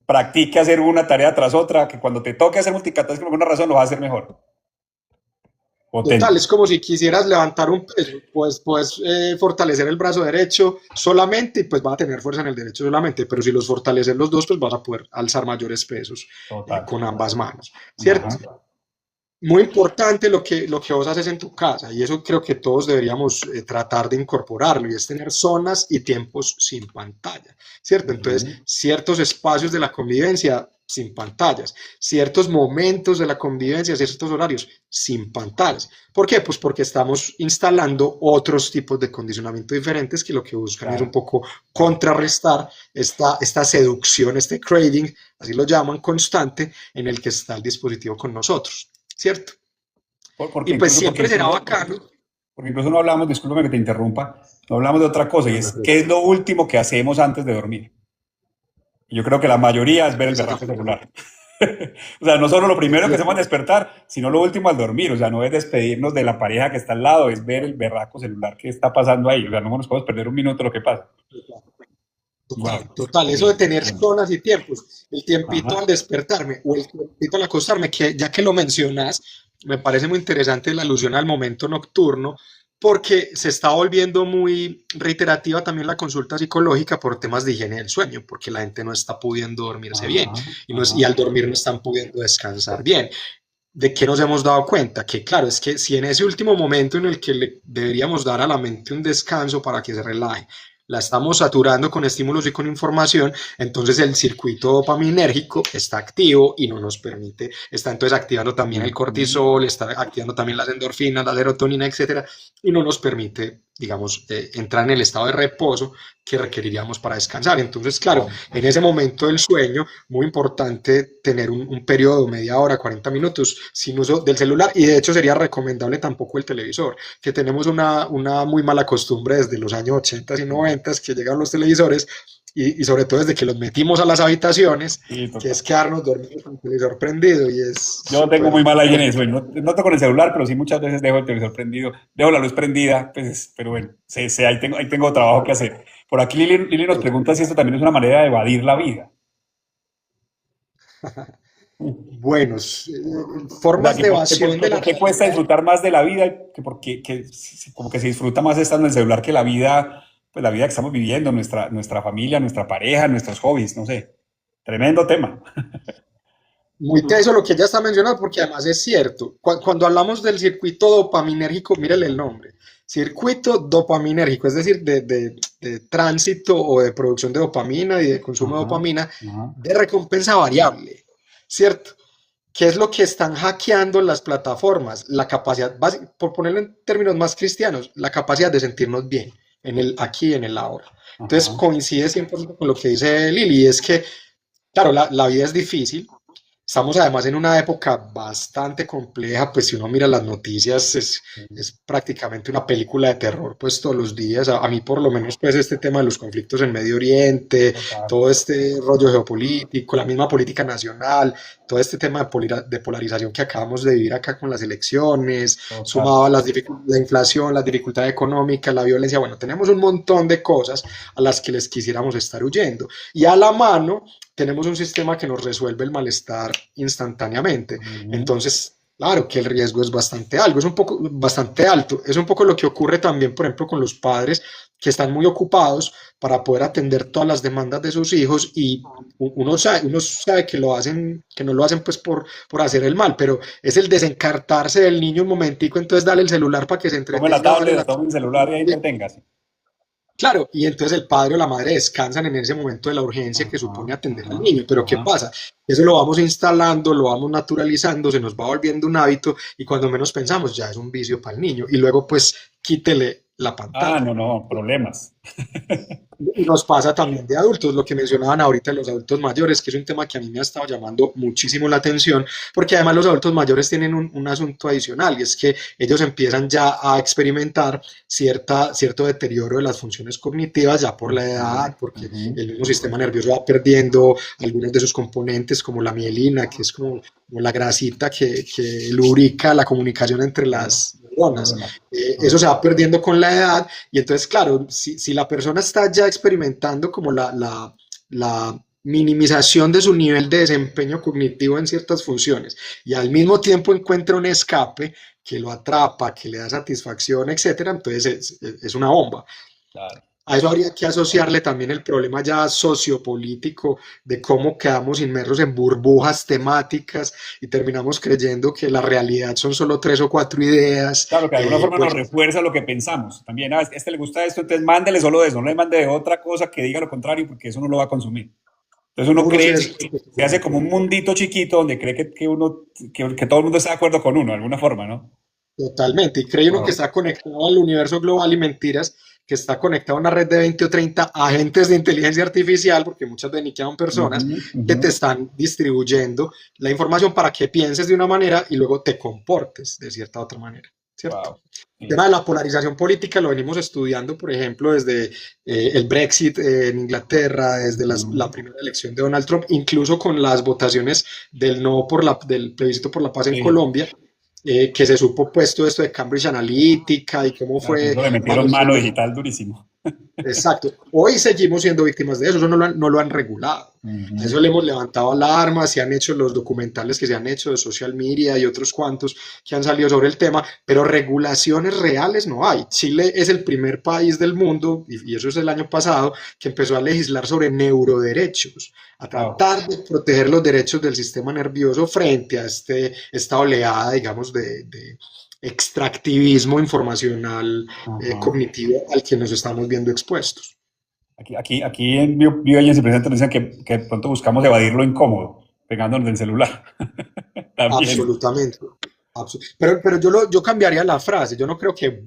practique hacer una tarea tras otra, que cuando te toque hacer multitasking por alguna razón lo vas a hacer mejor. Total, potente. es como si quisieras levantar un peso, pues puedes fortalecer el brazo derecho solamente y pues vas a tener fuerza en el derecho solamente, pero si los fortaleces los dos, pues vas a poder alzar mayores pesos Total. con ambas manos, ¿cierto? Ajá. Muy importante lo que vos haces en tu casa y eso creo que todos deberíamos tratar de incorporarlo y es tener zonas y tiempos sin pantalla, ¿cierto? Entonces, Ujú. ciertos espacios de la convivencia sin pantallas, ciertos momentos de la convivencia, ciertos horarios sin pantallas. ¿Por qué? Pues porque estamos instalando otros tipos de condicionamiento diferentes que lo que buscan es un Claro, poco claro. contrarrestar esta seducción, este craving, así lo llaman, constante en el que está el dispositivo con nosotros. ¿Cierto? Porque Y pues incluso, porque siempre será incluso, bacano. porque incluso no hablamos, discúlpame que te interrumpa, no hablamos de otra cosa y No, es no, qué es lo último que hacemos antes de dormir. Y yo creo que la mayoría es ver el esa berraco también. celular. O sea, no solo lo primero que Yo, hacemos al despertar, sino lo último al dormir. O sea, no es despedirnos de la pareja que está al lado, es ver el berraco celular que está pasando ahí. O sea, no nos podemos perder un minuto de lo que pasa. Wow, total, total. Eso de tremendo, tener tremendo. zonas y tiempos, el tiempito Ajá. al despertarme o el tiempito al acostarme, que ya que lo mencionas, me parece muy interesante la alusión al momento nocturno, porque se está volviendo muy reiterativa también la consulta psicológica por temas de higiene del sueño, porque la gente no está pudiendo dormirse bien Ajá, y al ajá. dormir no están pudiendo descansar bien. ¿De qué nos hemos dado cuenta? Que claro, es que si en ese último momento en el que le deberíamos dar a la mente un descanso para que se relaje, la estamos saturando con estímulos y con información, entonces el circuito dopaminérgico está activo y no nos permite, está entonces activando también el Ujú. cortisol, está activando también las endorfinas, la serotonina, etcétera, y no nos permite, digamos, entrar en el estado de reposo que requeriríamos para descansar. Entonces, claro, Claro. en ese momento del sueño, muy importante tener un periodo, media hora, 40 minutos, sin uso del celular y de hecho sería recomendable tampoco el televisor, que tenemos una muy mala costumbre desde los años 80 y 90 que llegan los televisores y sobre todo desde que los metimos a las habitaciones, Sí, que total. es quedarnos dormidos con el televisor prendido y es Yo tengo súper muy mala higiene de complicado. sueño. No, no toco con el celular, pero sí muchas veces dejo el televisor prendido, dejo la luz prendida, pues, pero bueno, ahí tengo trabajo que hacer. Por aquí Lili nos pregunta si esto también es una manera de evadir la vida. Buenos, O sea, formas de evasión de que la por qué cuesta realidad. disfrutar más de la vida, que porque como que se disfruta más estando en el celular que la vida, pues la vida que estamos viviendo, nuestra familia, nuestra pareja, nuestros hobbies, no sé. Tremendo tema. Muy teso lo que ella está mencionando, porque además es cierto. Cuando hablamos del circuito dopaminérgico, mírele el nombre. Circuito dopaminérgico, es decir, de tránsito o de producción de dopamina y de consumo de Ajá, dopamina ajá, de recompensa variable, ¿cierto? ¿Qué es lo que están hackeando las plataformas? La capacidad, por ponerlo en términos más cristianos, la capacidad de sentirnos bien en el aquí, en el ahora. Entonces ajá. coincide 100% con lo que dice Lili, es que, claro, la vida es difícil. Estamos además en una época bastante compleja, pues si uno mira las noticias es prácticamente una película de terror, pues todos los días. A mí por lo menos pues este tema de los conflictos en Medio Oriente, Total, todo este rollo geopolítico, la misma política nacional, todo este tema de polarización que acabamos de vivir acá con las elecciones, total. sumado a la inflación, la dificultad económica, la violencia, bueno, tenemos un montón de cosas a las que les quisiéramos estar huyendo. Y a la mano tenemos un sistema que nos resuelve el malestar instantáneamente. Ujú. Entonces, claro que el riesgo es bastante alto, es un poco bastante alto. Es un poco lo que ocurre también, por ejemplo, con los padres que están muy ocupados para poder atender todas las demandas de sus hijos y uno sabe que lo hacen, que no lo hacen pues por hacer el mal, pero es el desencartarse del niño un momentico, entonces darle el celular para que se Tome la entretenga, darle tablet, la tome el celular y ahí entreténgase. Claro, y entonces el padre o la madre descansan en ese momento de la urgencia que Ajá, supone atender al ajá, niño. Pero ¿qué ajá. pasa? Eso lo vamos instalando, lo vamos naturalizando, se nos va volviendo un hábito y cuando menos pensamos ya es un vicio para el niño. Y luego pues quítele la Ah, pantalla. no, no, problemas. Y nos pasa también de adultos, lo que mencionaban ahorita los adultos mayores, que es un tema que a mí me ha estado llamando muchísimo la atención, porque además los adultos mayores tienen un asunto adicional y es que ellos empiezan ya a experimentar cierto deterioro de las funciones cognitivas ya por la Ujú, edad, porque ujú. el mismo sistema nervioso va perdiendo algunos de sus componentes, como la mielina, que es como la grasita que lubrica la comunicación entre las neuronas. Neuronas. Eso Ajá. se va perdiendo con la edad y entonces, claro, si la persona está ya experimentando como la minimización de su nivel de desempeño cognitivo en ciertas funciones y al mismo tiempo encuentra un escape que lo atrapa, que le da satisfacción, etcétera, entonces es una bomba. Claro. A eso habría que asociarle también el problema ya sociopolítico de cómo quedamos inmersos en burbujas temáticas y terminamos creyendo que la realidad son solo tres o cuatro ideas. Claro, que de alguna forma nos Pues refuerza lo que pensamos. También, a este le gusta esto, entonces mándele solo de eso, no le mande de otra cosa que diga lo contrario, porque eso no lo va a consumir. Entonces uno uno cree, se se hace como un mundito chiquito donde cree que todo el mundo está de acuerdo con uno, de alguna forma, ¿no? totalmente, y cree uno que Wow. está conectado al universo global y mentiras, que está conectado a una red de 20 o 30 agentes de inteligencia artificial, porque muchas veces ni quedan personas, Ujú, que ujú. te están distribuyendo la información para que pienses de una manera y luego te comportes de cierta otra manera, ¿cierto? Wow. El Sí. tema de la polarización política lo venimos estudiando, por ejemplo, desde el Brexit en Inglaterra, desde la Ujú. primera elección de Donald Trump, incluso con las votaciones del no por del plebiscito por la paz en Sí. Colombia, que se supo pues todo esto de Cambridge Analytica y cómo Claro, fue eso le metieron mano manoseando. digital durísimo. Exacto. Hoy seguimos siendo víctimas de eso, eso no lo han regulado. A Ujú. eso le hemos levantado alarmas, se han hecho los documentales que se han hecho de social media y otros cuantos que han salido sobre el tema, pero regulaciones reales no hay. Chile es el primer país del mundo, y eso es el año pasado, que empezó a legislar sobre neuroderechos, a Wow. tratar de proteger los derechos del sistema nervioso frente a esta oleada, digamos, de extractivismo informacional Ajá. cognitivo al que nos estamos viendo expuestos. Aquí en BioAgency presente nos dicen que de pronto buscamos evadir lo incómodo, pegándonos del celular. También. Absolutamente. Pero yo cambiaría la frase. Yo no creo que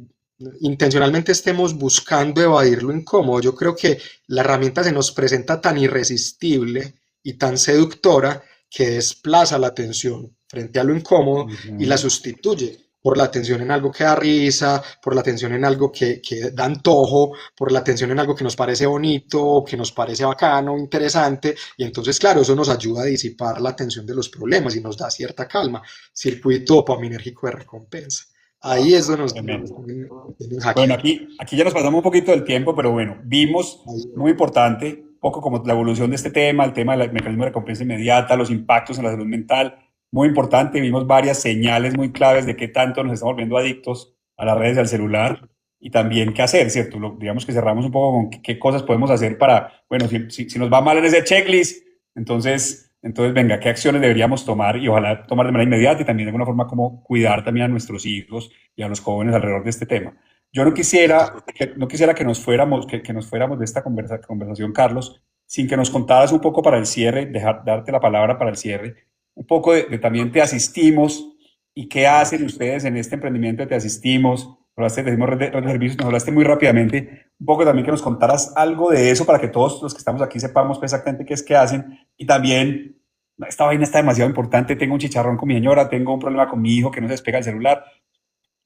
intencionalmente estemos buscando evadir lo incómodo. Yo creo que la herramienta se nos presenta tan irresistible y tan seductora que desplaza la atención frente a lo incómodo y la Ujú. sustituye por la atención en algo que da risa, por la atención en algo que da antojo, por la atención en algo que nos parece bonito, que nos parece bacano, interesante, y entonces, claro, eso nos ayuda a disipar la tensión de los problemas y nos da cierta calma. Circuito dopaminérgico de recompensa. Ahí Wow. es donde nos Tremendo. tienen Bueno, hackeado. aquí ya nos pasamos un poquito del tiempo, pero bueno, vimos, Ahí, muy importante, un poco como la evolución de este tema, el tema del mecanismo de recompensa inmediata, los impactos en la salud mental, muy importante, vimos varias señales muy claves de qué tanto nos estamos volviendo adictos a las redes y al celular y también qué hacer, ¿cierto? Digamos que cerramos un poco con qué cosas podemos hacer para, bueno, si nos va mal en ese checklist, entonces, venga, ¿qué acciones deberíamos tomar? Y ojalá tomar de manera inmediata y también de alguna forma como cuidar también a nuestros hijos y a los jóvenes alrededor de este tema. Yo total. no quisiera que nos fuéramos de esta conversación, Carlos, sin que nos contaras un poco para el cierre, darte la palabra para el cierre, un poco de también Te Asistimos y qué hacen ustedes en este emprendimiento de Te Asistimos. Hablaste, decimos red de servicios, nos hablaste muy rápidamente, un poco también que nos contaras algo de eso para que todos los que estamos aquí sepamos pues exactamente qué es que hacen y también, esta vaina está demasiado importante, tengo un chicharrón con mi señora, tengo un problema con mi hijo que no se despega el celular,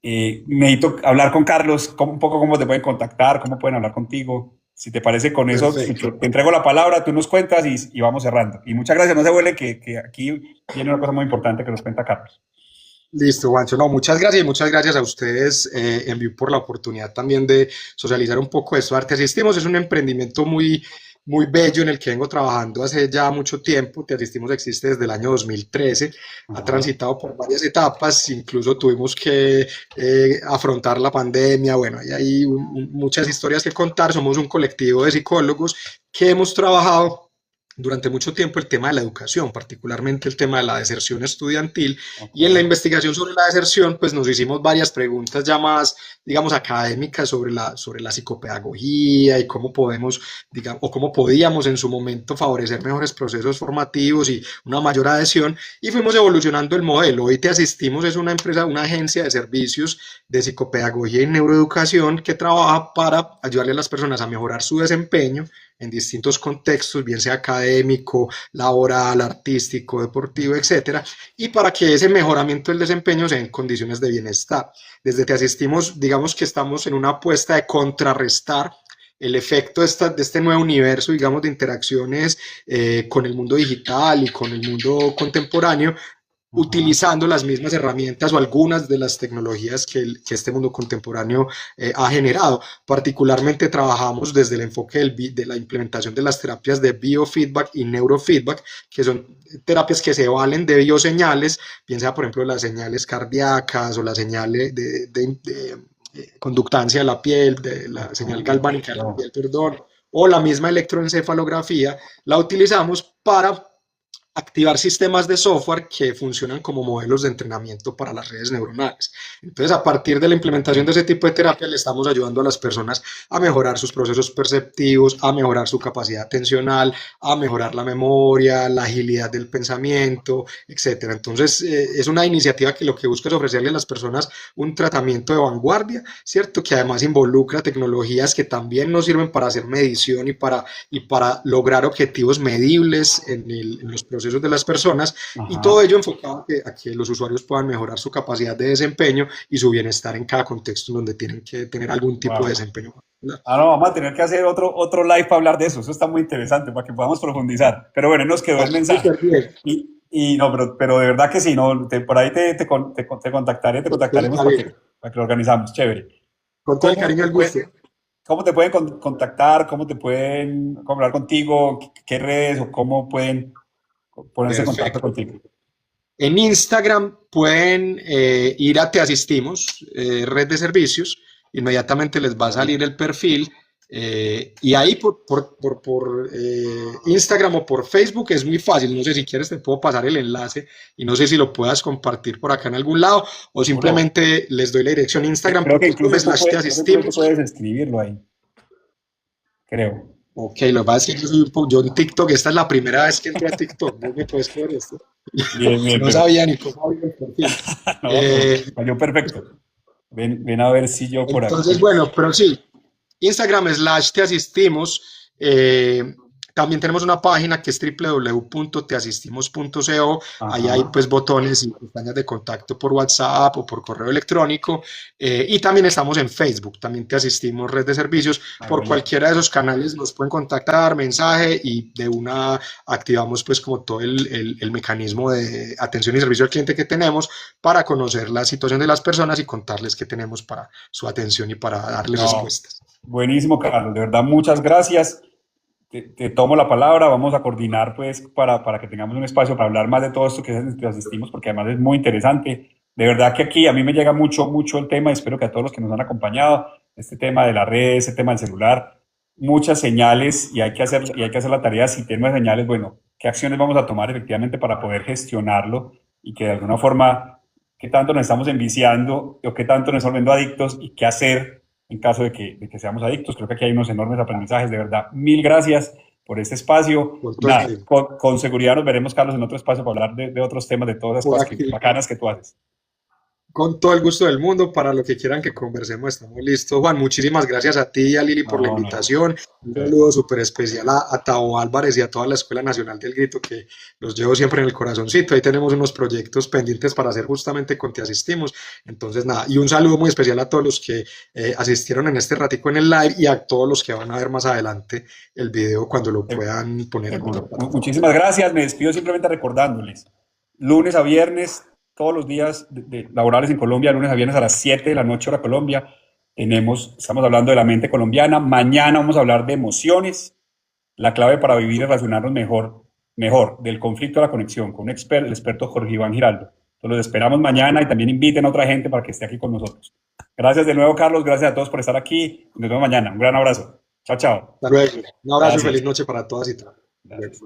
necesito hablar con Carlos, un poco cómo te pueden contactar, cómo pueden hablar contigo. Si te parece con eso, Perfecto. te entrego la palabra, tú nos cuentas y vamos cerrando. Y muchas gracias, no se vuelve que aquí viene una cosa muy importante que nos cuenta Carlos. Listo, Juancho. No, muchas gracias y muchas gracias a ustedes, Enviu, por la oportunidad también de socializar un poco de esto. Arte Asistimos es un emprendimiento muy bello en el que vengo trabajando hace ya mucho tiempo. Te Asistimos existe desde el año 2013, ha Ajá. transitado por varias etapas, incluso tuvimos que afrontar la pandemia. Bueno, hay muchas historias que contar. Somos un colectivo de psicólogos que hemos trabajado durante mucho tiempo el tema de la educación, particularmente el tema de la deserción estudiantil, Ok. y en la investigación sobre la deserción, pues nos hicimos varias preguntas ya más, digamos, académicas sobre la psicopedagogía y cómo podemos, digamos, o cómo podíamos en su momento favorecer mejores procesos formativos y una mayor adhesión, y fuimos evolucionando el modelo. Hoy Te Asistimos es una empresa, una agencia de servicios de psicopedagogía y neuroeducación que trabaja para ayudarle a las personas a mejorar su desempeño en distintos contextos, bien sea académico, laboral, artístico, deportivo, etcétera, y para que ese mejoramiento del desempeño sea en condiciones de bienestar. Desde Te Asistimos, digamos que estamos en una apuesta de contrarrestar el efecto de este nuevo universo, digamos, de interacciones con el mundo digital y con el mundo contemporáneo, Ajá. utilizando las mismas herramientas o algunas de las tecnologías que este mundo contemporáneo ha generado. Particularmente trabajamos desde el enfoque de la implementación de las terapias de biofeedback y neurofeedback, que son terapias que se valen de bioseñales, piensa por ejemplo las señales cardíacas o las señales conductancia de la piel, de la señal galvánica de la piel, perdón, o la misma electroencefalografía, la utilizamos para activar sistemas de software que funcionan como modelos de entrenamiento para las redes neuronales. Entonces, a partir de la implementación de ese tipo de terapia, le estamos ayudando a las personas a mejorar sus procesos perceptivos, a mejorar su capacidad atencional, a mejorar la memoria, la agilidad del pensamiento, etcétera. Entonces, es una iniciativa que lo que busca es ofrecerle a las personas un tratamiento de vanguardia, ¿cierto? Que además involucra tecnologías que también nos sirven para hacer medición y para lograr objetivos medibles en los procesos de las personas, y todo Ajá. ello enfocado a que los usuarios puedan mejorar su capacidad de desempeño y su bienestar en cada contexto en donde tienen que tener algún tipo de Wow. desempeño. Ah, no, vamos a tener que hacer otro live para hablar de eso. Eso está muy interesante para que podamos profundizar. Pero bueno, nos quedó el mensaje. Súper bien. Y no, pero de verdad que sí, no, por ahí te contactaré, te Con todo el contactaremos cariño, para que lo organizamos. Chévere. con todo el ¿Cómo cariño te el gusto. pueden, cómo te pueden contactar? ¿Cómo te pueden hablar contigo? ¿Qué redes o cómo pueden ponerse en contacto Perfecto. contigo? En Instagram pueden ir a Te Asistimos, red de servicios, inmediatamente les va a salir el perfil, y ahí por Instagram o por Facebook es muy fácil. No sé si quieres, te puedo pasar el enlace y no sé si lo puedas compartir por acá en algún lado o Seguro. simplemente les doy la dirección Creo que instagram.com incluso slash te creo que incluso asistimos. puedes escribirlo ahí, creo. Ok, lo que pasa es que yo en TikTok, esta es la primera vez que entro a TikTok, ¿no me puedes creer esto? Bien, bien, No pero sabía ni cómo abrir el perfil. no, pero Eh, salió perfecto. Ven a ver si yo por entonces, aquí. bueno, pero sí, Instagram slash te asistimos. También tenemos una página que es www.teasistimos.co. Ahí hay Ajá. pues botones y pestañas de contacto por WhatsApp o por correo electrónico. Y también estamos en Facebook, también te asistimos red de servicios. Ah, Por buenísimo. cualquiera de esos canales nos pueden contactar, mensaje, y de una activamos pues como todo el mecanismo de atención y servicio al cliente que tenemos para conocer la situación de las personas y contarles qué tenemos para su atención y para darles No, respuestas. buenísimo, Carlos. De verdad, muchas gracias. Te tomo la palabra. Vamos a coordinar, pues, para que tengamos un espacio para hablar más de todo esto que asistimos, porque además es muy interesante. De verdad que aquí a mí me llega mucho, mucho el tema, y espero que a todos los que nos han acompañado, este tema de la red, este tema del celular, muchas señales, y hay que hacer la tarea. Si tenemos señales, bueno, ¿qué acciones vamos a tomar efectivamente para poder gestionarlo y que de alguna forma, qué tanto nos estamos enviciando o qué tanto nos estamos volviendo adictos y qué hacer en caso de que seamos adictos? Creo que aquí hay unos enormes aprendizajes. De verdad, mil gracias por este espacio. Por Y todo el nada, cariño. con seguridad nos veremos, Carlos, en otro espacio para hablar de otros temas, de todas las Por cosas aquí. bacanas que tú haces. Con todo el gusto del mundo, para lo que quieran que conversemos, estamos listos. Juan, muchísimas gracias a ti y a Lili por la No, no. invitación. Un saludo súper especial a Tao Álvarez y a toda la Escuela Nacional del Grito, que los llevo siempre en el corazoncito. Ahí tenemos unos proyectos pendientes para hacer justamente con Te Asistimos. Entonces, nada, y un saludo muy especial a todos los que asistieron en este ratico en el live y a todos los que van a ver más adelante el video cuando lo puedan poner en otra Seguro. plataforma. Muchísimas gracias. Me despido simplemente recordándoles. Lunes a viernes, todos los días laborales en Colombia, lunes a viernes a las 7 de la noche, hora Colombia, estamos hablando de la mente colombiana. Mañana vamos a hablar de emociones, la clave para vivir y relacionarnos mejor, del conflicto a la conexión, con un experto, el experto Jorge Iván Giraldo. Entonces los esperamos mañana, y también inviten a otra gente para que esté aquí con nosotros. Gracias de nuevo, Carlos. Gracias a todos por estar aquí. Nos vemos mañana. Un gran abrazo. Chao, chao. Hasta luego. Un abrazo y feliz Gracias. noche para todas y todos. Gracias.